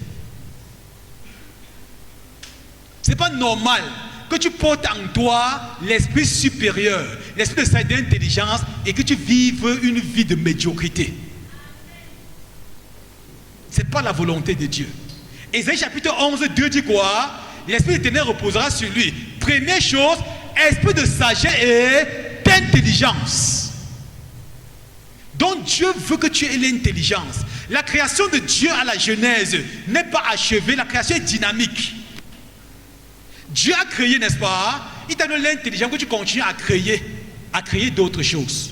Ce n'est pas normal que tu portes en toi l'esprit supérieur, l'esprit de sagesse et d'intelligence, et que tu vives une vie de médiocrité. Ce n'est pas la volonté de Dieu. Ésaïe chapitre 11, 2 dit quoi? L'Esprit de l'Éternel reposera sur lui. Première chose, esprit de sagesse et d'intelligence. Donc Dieu veut que tu aies l'intelligence. La création de Dieu à la Genèse n'est pas achevée, la création est dynamique. Dieu a créé, n'est-ce pas? Il t'a donné l'intelligence que tu continues à créer d'autres choses.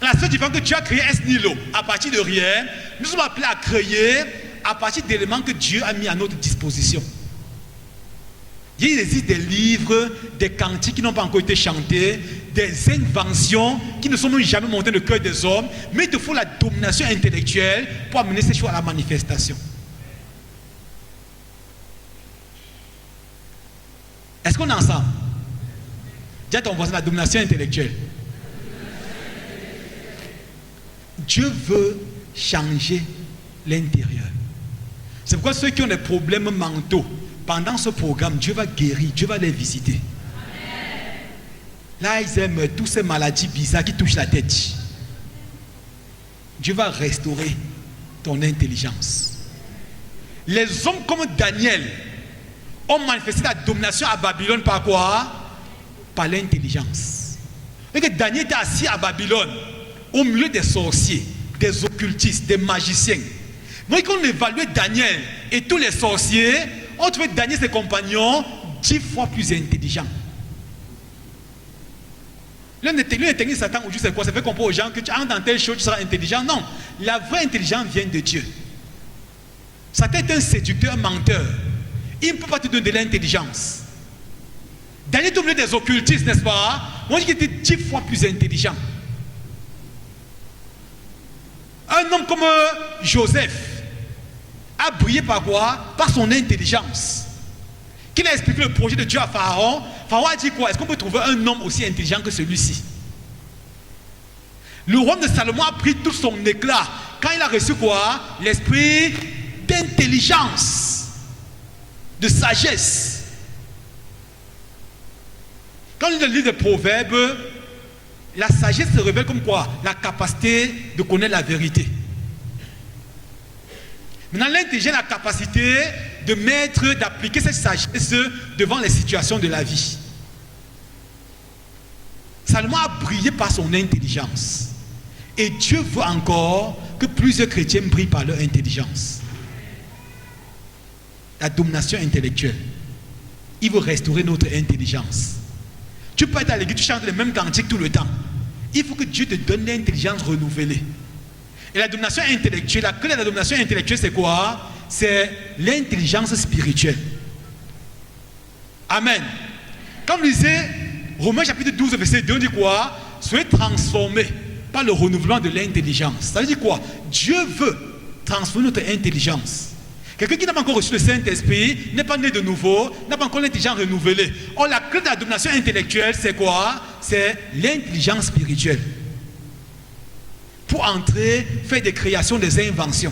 La seule différence que Dieu a créé est nihilo, à partir de rien. Nous sommes appelés à créer à partir d'éléments que Dieu a mis à notre disposition. Il existe des livres, des cantiques qui n'ont pas encore été chantés, des inventions qui ne sont même jamais montées dans le cœur des hommes, mais il te faut la domination intellectuelle pour amener ces choses à la manifestation. Est-ce qu'on est ensemble? Dis à ton voisin la domination intellectuelle. Dieu veut changer l'intérieur. C'est pourquoi ceux qui ont des problèmes mentaux, pendant ce programme, Dieu va guérir, Dieu va les visiter. Amen. Là, ils aiment toutes ces maladies bizarres qui touchent la tête. Dieu va restaurer ton intelligence. Les hommes comme Daniel ont manifesté la domination à Babylone par quoi? Par l'intelligence. Et que Daniel était assis à Babylone, au milieu des sorciers, des occultistes, des magiciens. Mais quand on évaluait Daniel et tous les sorciers, on trouvait Daniel et ses compagnons 10 fois plus intelligents. L'un des techniques de Satan aujourd'hui, c'est quoi? Ça fait comprendre aux gens que tu entres dans telle chose, tu seras intelligent. Non, la vraie intelligence vient de Dieu. Satan est un séducteur, un menteur. Il ne peut pas te donner de l'intelligence. Daniel est au milieu des occultistes, n'est-ce pas? On dit qu'il était 10 fois plus intelligent. Un homme comme Joseph a brillé par quoi? Par son intelligence. Qu'il a expliqué le projet de Dieu à Pharaon. Pharaon a dit quoi? Est-ce qu'on peut trouver un homme aussi intelligent que celui-ci? Le roi de Salomon a pris tout son éclat quand il a reçu quoi? L'esprit d'intelligence, de sagesse. Quand on lit le livre des Proverbes, la sagesse se révèle comme quoi? La capacité de connaître la vérité. Maintenant, l'intelligence a la capacité de mettre, d'appliquer cette sagesse devant les situations de la vie. Salomon a brillé par son intelligence. Et Dieu veut encore que plusieurs chrétiens brillent par leur intelligence. La domination intellectuelle. Il veut restaurer notre intelligence. Tu peux être à l'église, tu chantes les mêmes cantiques tout le temps. Il faut que Dieu te donne l'intelligence renouvelée. Et la domination intellectuelle, la clé de la domination intellectuelle, c'est quoi? C'est l'intelligence spirituelle. Amen. Comme vous lisez Romains chapitre 12, verset 2, on dit quoi? Soyez transformés par le renouvellement de l'intelligence. Ça veut dire quoi? Dieu veut transformer notre intelligence. Quelqu'un qui n'a pas encore reçu le Saint-Esprit, n'est pas né de nouveau, n'a pas encore l'intelligence renouvelée. Or, la clé de la domination intellectuelle, c'est quoi? C'est l'intelligence spirituelle. Pour entrer, faire des créations, des inventions.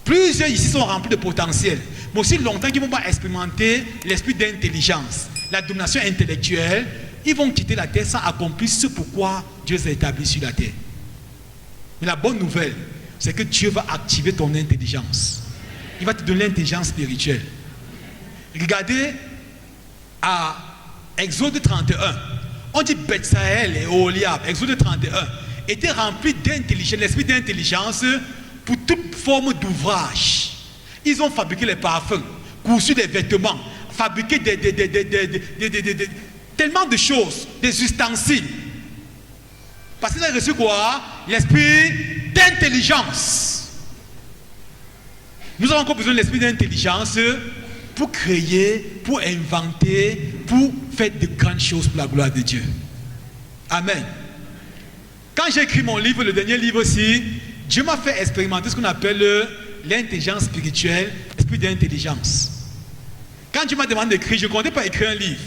Plusieurs ici sont remplis de potentiel, mais aussi longtemps qu'ils ne vont pas expérimenter l'esprit d'intelligence, la domination intellectuelle, ils vont quitter la terre sans accomplir ce pourquoi Dieu les a établis sur la terre. Mais la bonne nouvelle, c'est que Dieu va activer ton intelligence. Il va te donner l'intelligence spirituelle. Regardez à Exode 31. On dit Bethsaël et Oholiab, Exode 31, étaient remplis d'intelligence, l'esprit d'intelligence pour toute forme d'ouvrage. Ils ont fabriqué les parfums, cousu des vêtements, fabriqué tellement de choses, des ustensiles. Parce qu'ils ont reçu quoi? L'esprit d'intelligence. Nous avons encore besoin de l'esprit d'intelligence pour créer, pour inventer, pour faire de grandes choses pour la gloire de Dieu. Amen. Quand j'ai écrit mon livre, le dernier livre aussi, Dieu m'a fait expérimenter ce qu'on appelle l'intelligence spirituelle, l'esprit d'intelligence. Quand Dieu m'a demandé d'écrire, je ne comptais pas écrire un livre.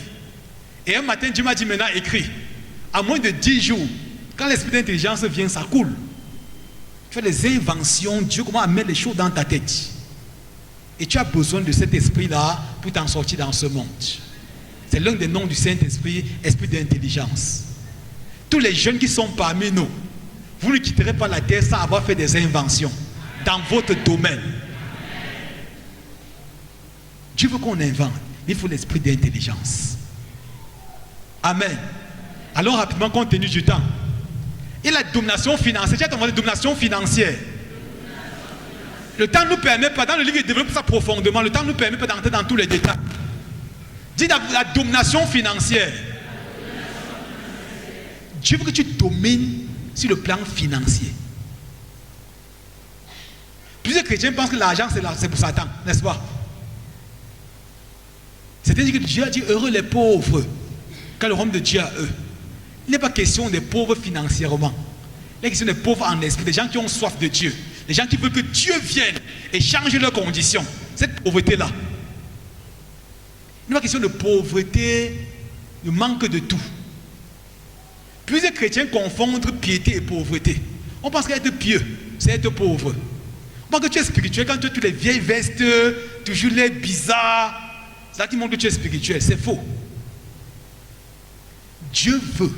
Et un matin, Dieu m'a dit maintenant écris. À moins de 10 jours, quand l'esprit d'intelligence vient, ça coule. Tu fais des inventions, Dieu commence à mettre les choses dans ta tête. Et tu as besoin de cet esprit-là pour t'en sortir dans ce monde. C'est l'un des noms du Saint-Esprit, esprit d'intelligence. Tous les jeunes qui sont parmi nous, vous ne quitterez pas la terre sans avoir fait des inventions dans votre domaine. Dieu veut qu'on invente, mais il faut l'esprit d'intelligence. Amen. Allons rapidement compte tenu du temps. Et la domination financière, j'ai demandé domination financière. Le temps ne nous permet pas, dans le livre il développe ça profondément, le temps ne nous permet pas d'entrer dans tous les détails. Dis la domination financière. Dieu veut que tu domines sur le plan financier. Plusieurs chrétiens pensent que l'argent c'est pour Satan, n'est-ce pas? C'est-à-dire que Dieu a dit heureux les pauvres, quand le royaume de Dieu a eux. Il n'est pas question des pauvres financièrement. Il est question des pauvres en esprit, des gens qui ont soif de Dieu, des gens qui veulent que Dieu vienne et change leurs conditions. Cette pauvreté-là. Il n'est pas question de pauvreté, de manque de tout. Plusieurs chrétiens confondent piété et pauvreté. On pense qu'être pieux, c'est être pauvre. On pense que tu es spirituel quand tu as toutes les vieilles vestes, toujours les bizarres. C'est là qui montre que tu es spirituel. C'est faux. Dieu veut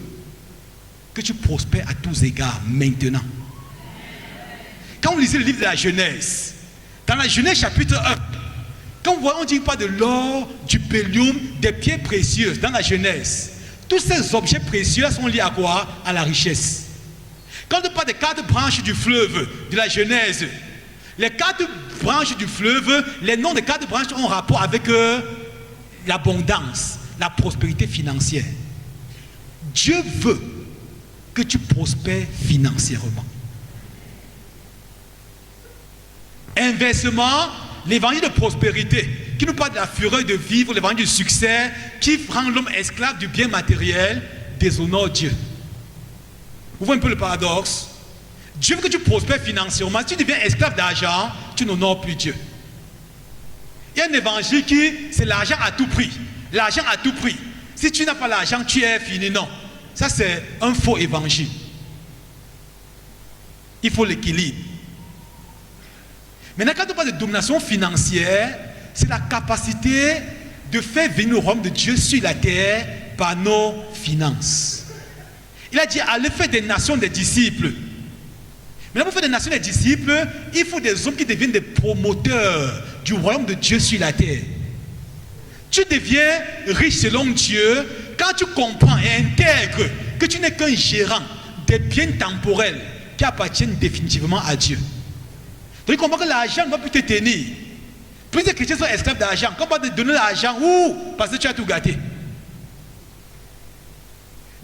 que tu prospères à tous égards maintenant. Quand on lisait le livre de la Genèse, dans la Genèse chapitre 1, quand on dit pas de l'or, du bélium, des pierres précieuses dans la Genèse, tous ces objets précieux sont liés à quoi? À la richesse. Quand on parle des 4 branches du fleuve de la Genèse, les 4 branches du fleuve, les noms des 4 branches ont rapport avec l'abondance, la prospérité financière. Dieu veut que tu prospères financièrement. Inversement, l'évangile de prospérité, qui nous parle de la fureur de vivre, l'évangile du succès, qui rend l'homme esclave du bien matériel, déshonore Dieu. Vous voyez un peu le paradoxe? Dieu veut que tu prospères financièrement. Si tu deviens esclave d'argent, tu n'honores plus Dieu. Il y a un évangile qui, c'est l'argent à tout prix. L'argent à tout prix. Si tu n'as pas l'argent, tu es fini. Non. Ça, c'est un faux évangile. Il faut l'équilibre. Maintenant, quand on parle de domination financière, c'est la capacité de faire venir le royaume de Dieu sur la terre par nos finances. Il a dit, allez faire des nations des disciples. Maintenant, pour faire des nations des disciples, il faut des hommes qui deviennent des promoteurs du royaume de Dieu sur la terre. Tu deviens riche selon Dieu quand tu comprends et intègres que tu n'es qu'un gérant des biens temporels qui appartiennent définitivement à Dieu. Donc, il comprend que l'argent ne va plus te tenir. Plusieurs chrétiens sont esclaves d'argent. Quand on va te donner l'argent, parce que tu as tout gâté.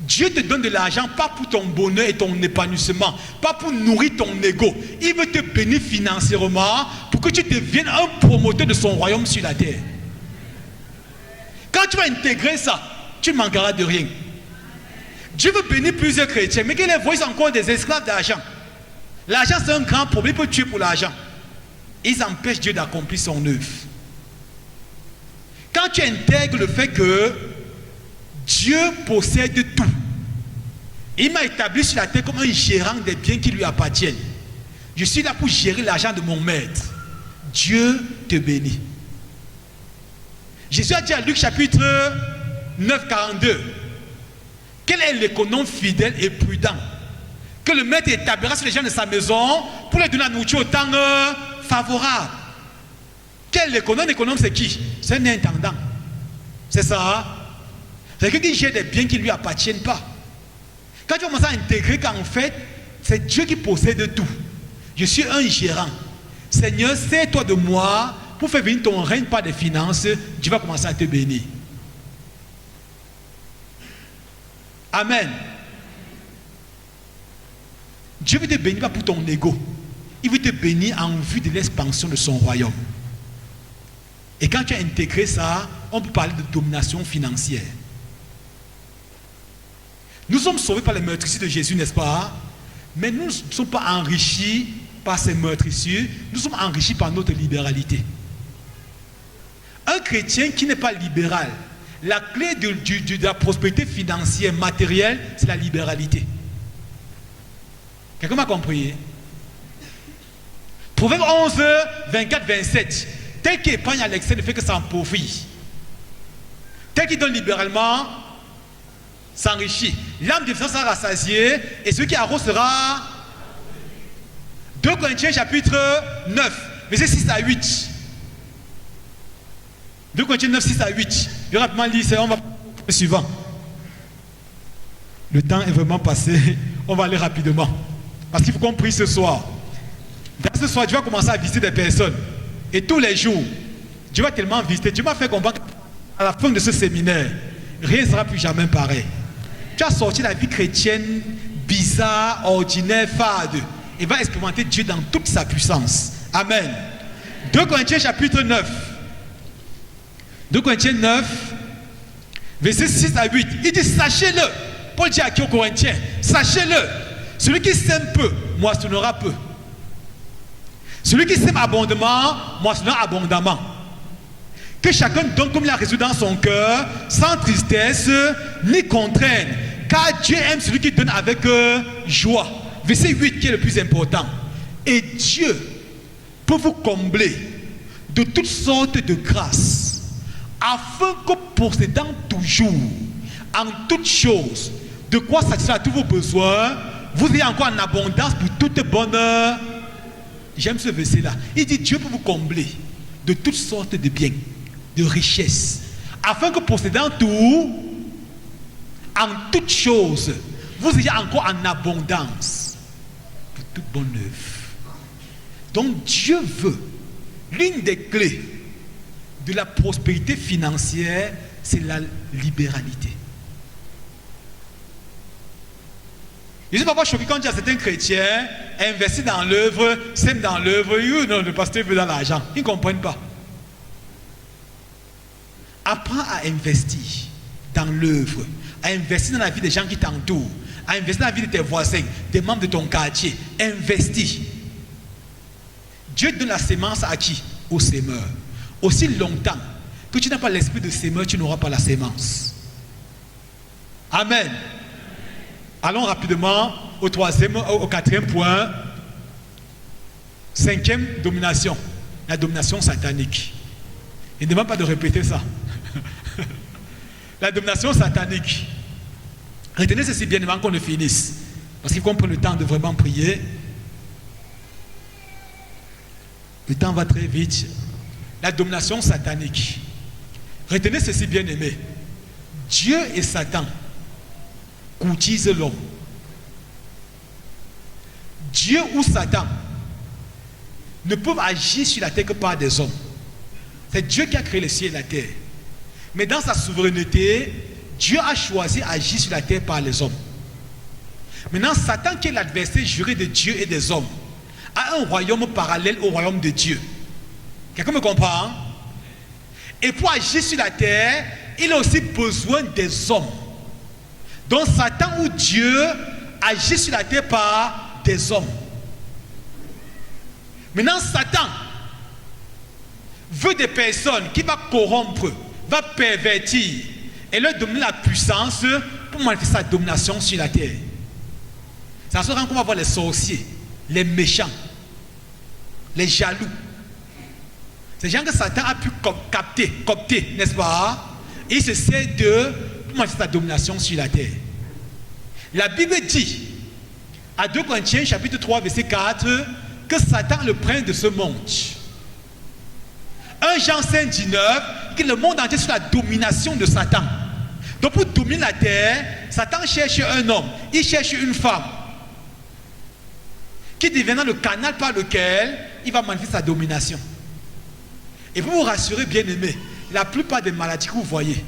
Dieu te donne de l'argent pas pour ton bonheur et ton épanouissement, pas pour nourrir ton ego. Il veut te bénir financièrement pour que tu deviennes un promoteur de son royaume sur la terre. Quand tu vas intégrer ça, tu ne manqueras de rien. Dieu veut bénir plusieurs chrétiens, mais qu'ils les voient encore des esclaves d'argent. L'argent c'est un grand problème, il peut tuer pour l'argent. Ils empêchent Dieu d'accomplir son œuvre. Quand tu intègres le fait que Dieu possède tout, il m'a établi sur la terre comme un gérant des biens qui lui appartiennent. Je suis là pour gérer l'argent de mon maître. Dieu te bénit. Jésus a dit à Luc chapitre 9, 42, quel est l'économe fidèle et prudent que le maître établira sur les gens de sa maison pour leur donner la nourriture au temps favorable. Quel économe? L'économe c'est qui? C'est un intendant. C'est ça. C'est quelqu'un qui gère des biens qui ne lui appartiennent pas. Quand tu commences à intégrer qu'en fait, c'est Dieu qui possède tout. Je suis un gérant. Seigneur, sers-toi de moi pour faire venir ton règne par des finances. Dieu va commencer à te bénir. Amen. Dieu veut te bénir pas pour ton ego. Il veut te bénir en vue de l'expansion de son royaume. Et quand tu as intégré ça, on peut parler de domination financière. Nous sommes sauvés par les meurtrissures de Jésus, n'est-ce pas? Mais nous ne sommes pas enrichis par ces meurtrissures, nous sommes enrichis par notre libéralité. Un chrétien qui n'est pas libéral, la clé de la prospérité financière, matérielle, c'est la libéralité. Quelqu'un m'a compris? Proverbe 11, 24, 27. Tel qui épargne à l'excès ne fait que s'appauvrir. Tel qui donne libéralement s'enrichit. L'âme de défiance sera rassasiée et celui qui arrose sera. 2 Corinthiens chapitre 9, versets 6 à 8. 2 Corinthiens 9, 6 à 8. Je vais rapidement lire, on va le suivant. Le temps est vraiment passé. On va aller rapidement. Parce qu'il faut qu'on prie ce soir. Dans ce soir, tu vas commencer à visiter des personnes. Et tous les jours, tu vas tellement visiter. Tu m'as fait comprendre qu'à la fin de ce séminaire, rien ne sera plus jamais pareil. Tu as sorti la vie chrétienne bizarre, ordinaire, fade. Et va expérimenter Dieu dans toute sa puissance. Amen. 2 Corinthiens chapitre 9. 2 Corinthiens 9, versets 6 à 8. Il dit, sachez-le. Paul dit à qui aux Corinthiens, sachez-le. Celui qui sème peu, moissonnera peu. Celui qui sème abondamment, moissonnera abondamment. Que chacun donne comme il a résolu dans son cœur, sans tristesse, ni contrainte. Car Dieu aime celui qui donne avec joie. Verset 8 qui est le plus important. Et Dieu peut vous combler de toutes sortes de grâces, afin que possédant toujours, en toutes choses, de quoi satisfaire à tous vos besoins, vous ayez encore en abondance pour toute bonne. J'aime ce verset-là. Il dit Dieu peut vous combler de toutes sortes de biens, de richesses, afin que possédant tout, en toutes choses, vous ayez encore en abondance pour toute bonne œuvre. Donc Dieu veut, l'une des clés de la prospérité financière, c'est la libéralité. Je suis parfois choqué quand tu as certains chrétiens investis dans l'œuvre, sèment dans l'œuvre, non, le pasteur veut dans l'argent. Ils ne comprennent pas. Apprends à investir dans l'œuvre, à investir dans la vie des gens qui t'entourent, à investir dans la vie de tes voisins, des membres de ton quartier. Investis. Dieu donne la sémence à qui? Au sémeur. Aussi longtemps que tu n'as pas l'esprit de sémeur, tu n'auras pas la sémence. Amen. Allons rapidement au quatrième point. 5e domination. La domination satanique. Il ne demande pas de répéter ça. La domination satanique. Retenez ceci bien avant qu'on ne finisse. Parce qu'il faut qu'on prenne le temps de vraiment prier. Le temps va très vite. La domination satanique. Retenez ceci bien aimé. Dieu et Satan courtisent l'homme. Dieu ou Satan ne peuvent agir sur la terre que par des hommes. C'est Dieu qui a créé le ciel et la terre. Mais dans sa souveraineté, Dieu a choisi d'agir sur la terre par les hommes. Maintenant, Satan, qui est l'adversaire juré de Dieu et des hommes, a un royaume parallèle au royaume de Dieu. Quelqu'un me comprend? Et pour agir sur la terre, il a aussi besoin des hommes. Donc Satan ou Dieu agit sur la terre par des hommes. Maintenant, Satan veut des personnes qui vont corrompre, va pervertir et leur donner la puissance pour manifester sa domination sur la terre. C'est à ce moment qu'on va voir les sorciers, les méchants, les jaloux. Ces gens que Satan a pu coopter, n'est-ce pas? Et il se sert d'eux pour manifester sa domination sur la terre. La Bible dit, à 2 Corinthiens chapitre 3 verset 4, que Satan est le prince de ce monde. 1 Jean 5, 19, que le monde entier est sous la domination de Satan. Donc pour dominer la terre, Satan cherche un homme, il cherche une femme, qui deviendra le canal par lequel il va manifester sa domination. Et pour vous rassurer, bien aimé, la plupart des maladies que vous voyez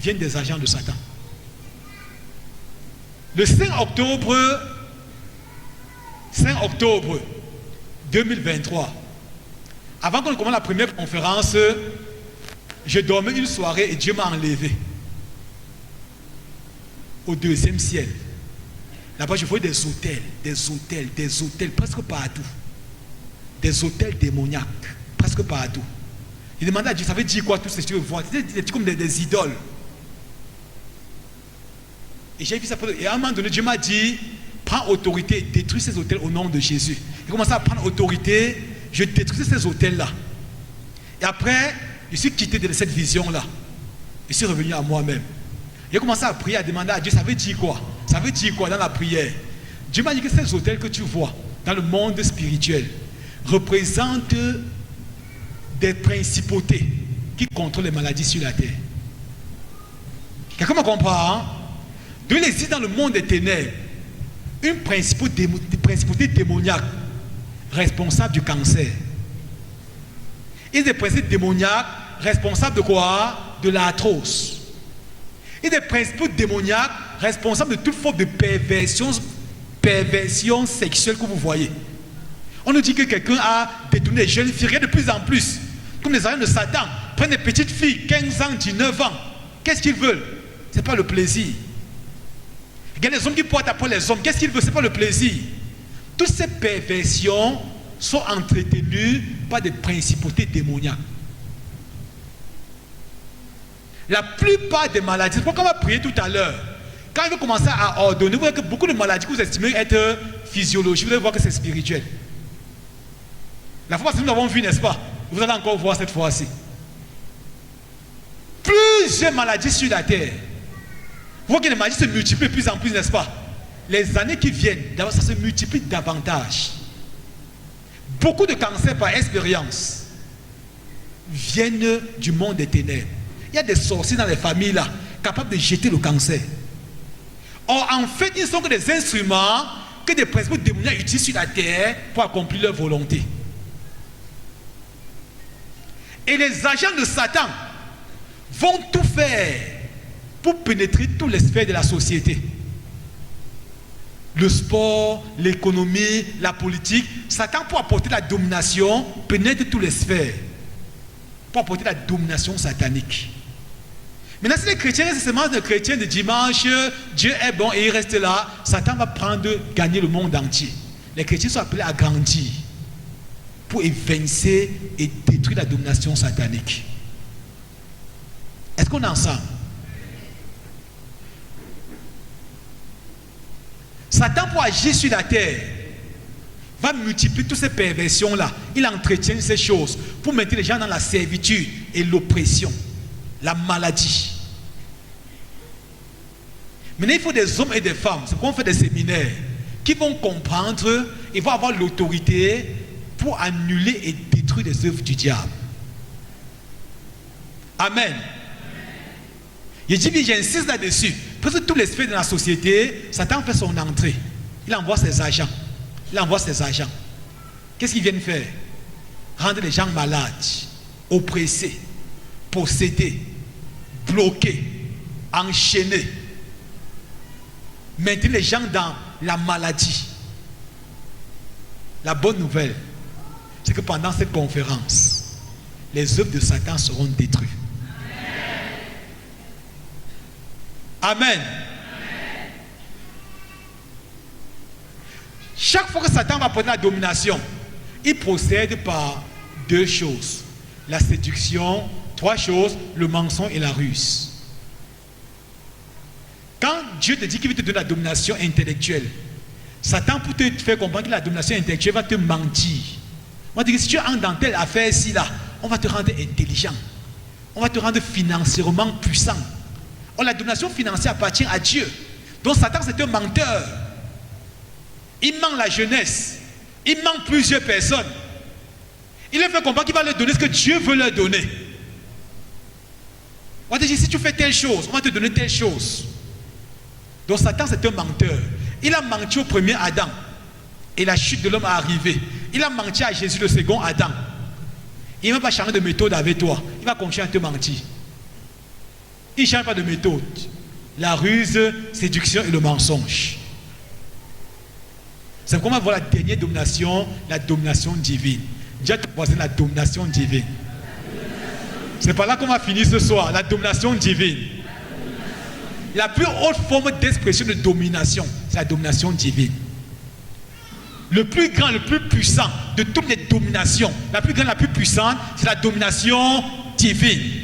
viennent des agents de Satan. Le 5 octobre 2023, avant qu'on commence la première conférence, je dormais une soirée et Dieu m'a enlevé au 2e ciel. Là-bas, je voyais des hôtels, presque partout. Des hôtels démoniaques, presque partout. Il demandait à Dieu, ça veut dire quoi tout ce que tu veux voir? C'était comme des idoles. Et j'ai vu ça. Et à un moment donné, Dieu m'a dit, prends autorité, détruis ces hôtels au nom de Jésus. J'ai commencé à prendre autorité, je détruisais ces hôtels-là. Et après, je suis quitté de cette vision-là. Je suis revenu à moi-même. J'ai commencé à prier, à demander à Dieu, ça veut dire quoi? Ça veut dire quoi dans la prière? Dieu m'a dit que ces hôtels que tu vois dans le monde spirituel représentent des principautés, qui contrôle les maladies sur la terre. Quelqu'un me comprend? Donc il existe dans le monde des ténèbres une principauté démoniaque responsable du cancer. Il y a des principes démoniaques responsables de quoi? De l'arthrose. Il y a des principes démoniaques responsables de toute forme de perversion sexuelle que vous voyez. On nous dit que quelqu'un a détourné les jeunes filles, de plus en plus, comme les agents de Satan, prennent des petites filles, 15 ans, 19 ans. Qu'est-ce qu'ils veulent? Ce n'est pas le plaisir. Regarde les hommes qui portent après les hommes, qu'est-ce qu'ils veulent? Ce n'est pas le plaisir. Toutes ces perversions sont entretenues par des principautés démoniaques. La plupart des maladies, c'est pourquoi on va prier tout à l'heure. Quand il veut commencer à ordonner, vous voyez que beaucoup de maladies que vous estimez être physiologiques, vous allez voir que c'est spirituel. La fois que nous avons vu, n'est-ce pas? Vous allez encore voir cette fois-ci. Plusieurs maladies sur la terre. Vous voyez que les maladies se multiplient de plus en plus, n'est-ce pas? Les années qui viennent, d'abord, ça se multiplie davantage. Beaucoup de cancers par expérience viennent du monde des ténèbres. Il y a des sorciers dans les familles là, capables de jeter le cancer. Or, en fait, ils ne sont que des instruments que des principes démoniaques utilisent sur la terre pour accomplir leur volonté. Et les agents de Satan vont tout faire pour pénétrer toutes les sphères de la société. Le sport, l'économie, la politique. Satan, pour apporter la domination, pénètre toutes les sphères. Pour apporter la domination satanique. Maintenant, si les chrétiens restent seulement des chrétiens de dimanche, Dieu est bon et il reste là, Satan va gagner le monde entier. Les chrétiens sont appelés à grandir pour évincer et détruire la domination satanique. Est-ce qu'on est ensemble? Satan, pour agir sur la terre, va multiplier toutes ces perversions-là. Il entretient ces choses pour mettre les gens dans la servitude et l'oppression, la maladie. Maintenant, il faut des hommes et des femmes, c'est pourquoi on fait des séminaires, qui vont comprendre et vont avoir l'autorité pour annuler et détruire les œuvres du diable. Amen. J'insiste là-dessus. Parce que tous les sphères de la société, Satan fait son entrée. Il envoie ses agents. Qu'est-ce qu'ils viennent faire? Rendre les gens malades, oppressés, possédés, bloqués, enchaînés. Maintenir les gens dans la maladie. La bonne nouvelle, c'est que pendant cette conférence, les œuvres de Satan seront détruites. Amen. Chaque fois que Satan va prendre la domination, il procède par deux choses. La séduction, trois choses, le mensonge et la ruse. Quand Dieu te dit qu'il veut te donner la domination intellectuelle, Satan, pour te faire comprendre que la domination intellectuelle, va te mentir. On va te dire que si tu entres dans telle affaire-ci là, on va te rendre intelligent. On va te rendre financièrement puissant. Or, la domination financière appartient à Dieu. Donc Satan, c'est un menteur. Il ment la jeunesse. Il ment plusieurs personnes. Il leur fait comprendre qu'il va leur donner ce que Dieu veut leur donner. On va te dire, si tu fais telle chose, on va te donner telle chose. Donc Satan, c'est un menteur. Il a menti au premier Adam. Et la chute de l'homme est arrivée. Il a menti à Jésus, le second Adam. Il ne va pas changer de méthode avec toi. Il va continuer à te mentir. Il ne change pas de méthode. La ruse, séduction et le mensonge. C'est comment voir la dernière domination, la domination divine. Dis à ton voisin la domination divine. C'est par là qu'on va finir ce soir, la domination divine. La plus haute forme d'expression de domination, c'est la domination divine. Le plus grand, le plus puissant de toutes les dominations, la plus grande, la plus puissante, c'est la domination divine.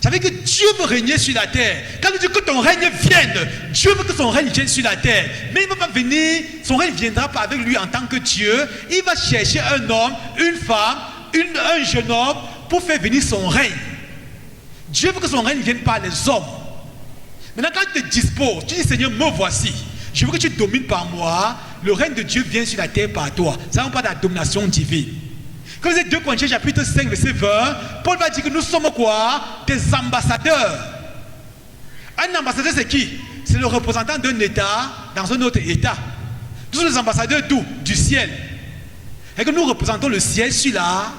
Ça veut dire que Dieu veut régner sur la terre. Quand il dit que ton règne vienne, Dieu veut que son règne vienne sur la terre. Mais il ne va pas venir, son règne ne viendra pas avec lui en tant que Dieu. Il va chercher un homme, une femme, un jeune homme pour faire venir son règne. Dieu veut que son règne vienne par les hommes. Maintenant, quand tu te disposes, tu dis Seigneur, me voici. Je veux que tu domines par moi. Le règne de Dieu vient sur la terre par toi. Ça ne va pas de la domination divine. Quand vous êtes 2 Corinthiens chapitre 5 verset 20, Paul va dire que nous sommes quoi? Des ambassadeurs. Un ambassadeur c'est qui? C'est le représentant d'un État dans un autre État. Nous sommes les ambassadeurs d'où? Du ciel. Et que nous représentons le ciel sur là.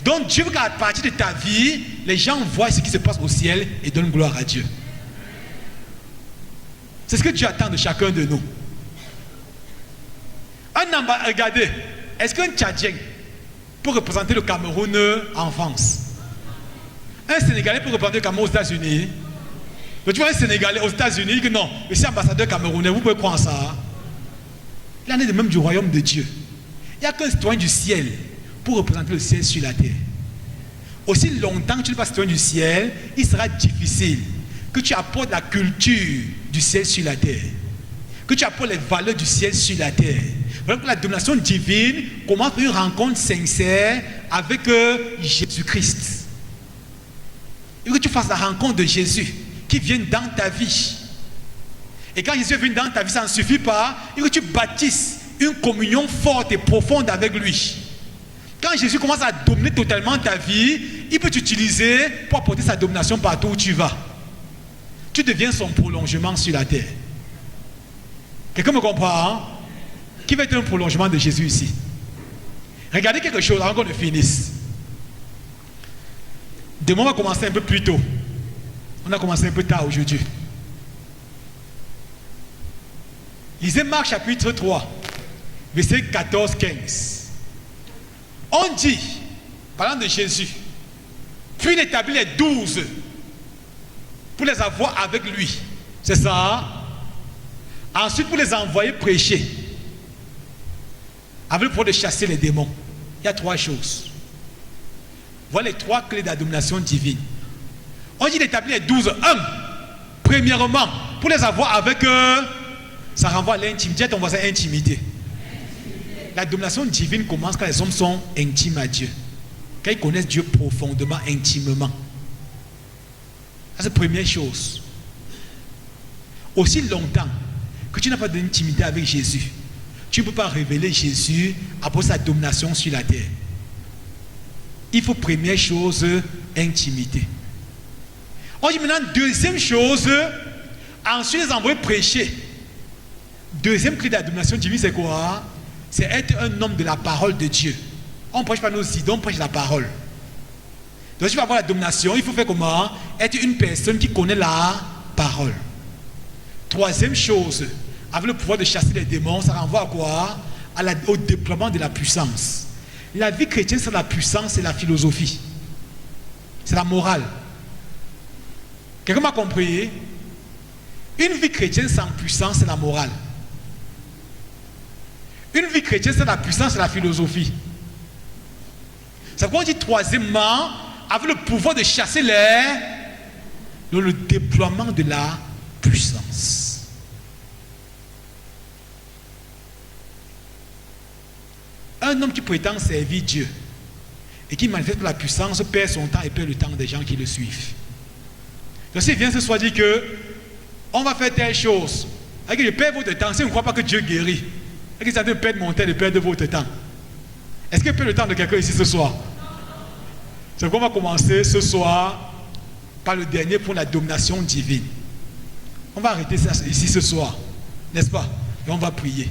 Donc Dieu veut qu'à partir de ta vie, les gens voient ce qui se passe au ciel et donnent gloire à Dieu. C'est ce que Dieu attend de chacun de nous. Regardez, est-ce qu'un Tchadien peut représenter le Cameroun en France? Un Sénégalais peut représenter le Cameroun aux États-Unis? Donc tu vois un Sénégalais aux États-Unis que non, je suis ambassadeur camerounais, vous pouvez croire en ça? Il en est de même du royaume de Dieu. Il n'y a qu'un citoyen du ciel pour représenter le ciel sur la terre. Aussi longtemps que tu n'es pas citoyen du ciel, il sera difficile que tu apportes la culture du ciel sur la terre, que tu apportes les valeurs du ciel sur la terre. Voilà que la domination divine commence par une rencontre sincère avec Jésus-Christ. Et que tu fasses la rencontre de Jésus qui vient dans ta vie. Et quand Jésus vient dans ta vie, ça ne suffit pas. Et que tu bâtisses une communion forte et profonde avec lui. Quand Jésus commence à dominer totalement ta vie, il peut t'utiliser pour apporter sa domination partout où tu vas. Tu deviens son prolongement sur la terre. Quelqu'un me comprend, hein? Qui va être un prolongement de Jésus ici? Regardez quelque chose avant qu'on ne finisse. Demain, on va commencer un peu plus tôt. On a commencé un peu tard aujourd'hui. Lisez Marc chapitre 3, versets 14-15. On dit, parlant de Jésus, puis il établit les 12 pour les avoir avec lui. C'est ça. Ensuite, pour les envoyer prêcher, avec le pouvoir de chasser les démons. Il y a 3 choses. Voilà les 3 clés de la domination divine. On dit il établit les 12. 1. Premièrement, pour les avoir avec eux, ça renvoie à l'intimité. Dis à ton voisin intimité. La domination divine commence quand les hommes sont intimes à Dieu. Quand ils connaissent Dieu profondément, intimement. Ça, c'est la première chose. Aussi longtemps que tu n'as pas d'intimité avec Jésus, tu ne peux pas révéler Jésus après sa domination sur la terre. Il faut première chose, intimité. On dit maintenant, deuxième chose, ensuite les envoyer prêcher. Deuxième clé de la domination divine, c'est quoi? C'est être un homme de la parole de Dieu. On ne prêche pas nos idées, on prêche la parole. Donc si tu veux avoir la domination, il faut faire comment? Être une personne qui connaît la parole. Troisième chose, avec le pouvoir de chasser les démons, ça renvoie à quoi? Au déploiement de la puissance. La vie chrétienne, c'est la puissance, c'est la philosophie. C'est la morale. Quelqu'un m'a compris? Une vie chrétienne sans puissance, c'est la morale. Une vie chrétienne, c'est la puissance, c'est la philosophie. C'est pourquoi on dit troisièmement, avec le pouvoir de chasser le déploiement de la puissance. Un homme qui prétend servir Dieu et qui manifeste la puissance perd son temps et perd le temps des gens qui le suivent. Donc s'il vient ce soir dire que on va faire telle chose, et que je perds votre temps, si vous ne croyez pas que Dieu guérit, et que ça veut perdre mon temps et perdre votre temps, est-ce qu'il perd le temps de quelqu'un ici ce soir? C'est pourquoi on va commencer ce soir par le dernier pour la domination divine. On va arrêter ça ici ce soir, n'est-ce pas? Et on va prier.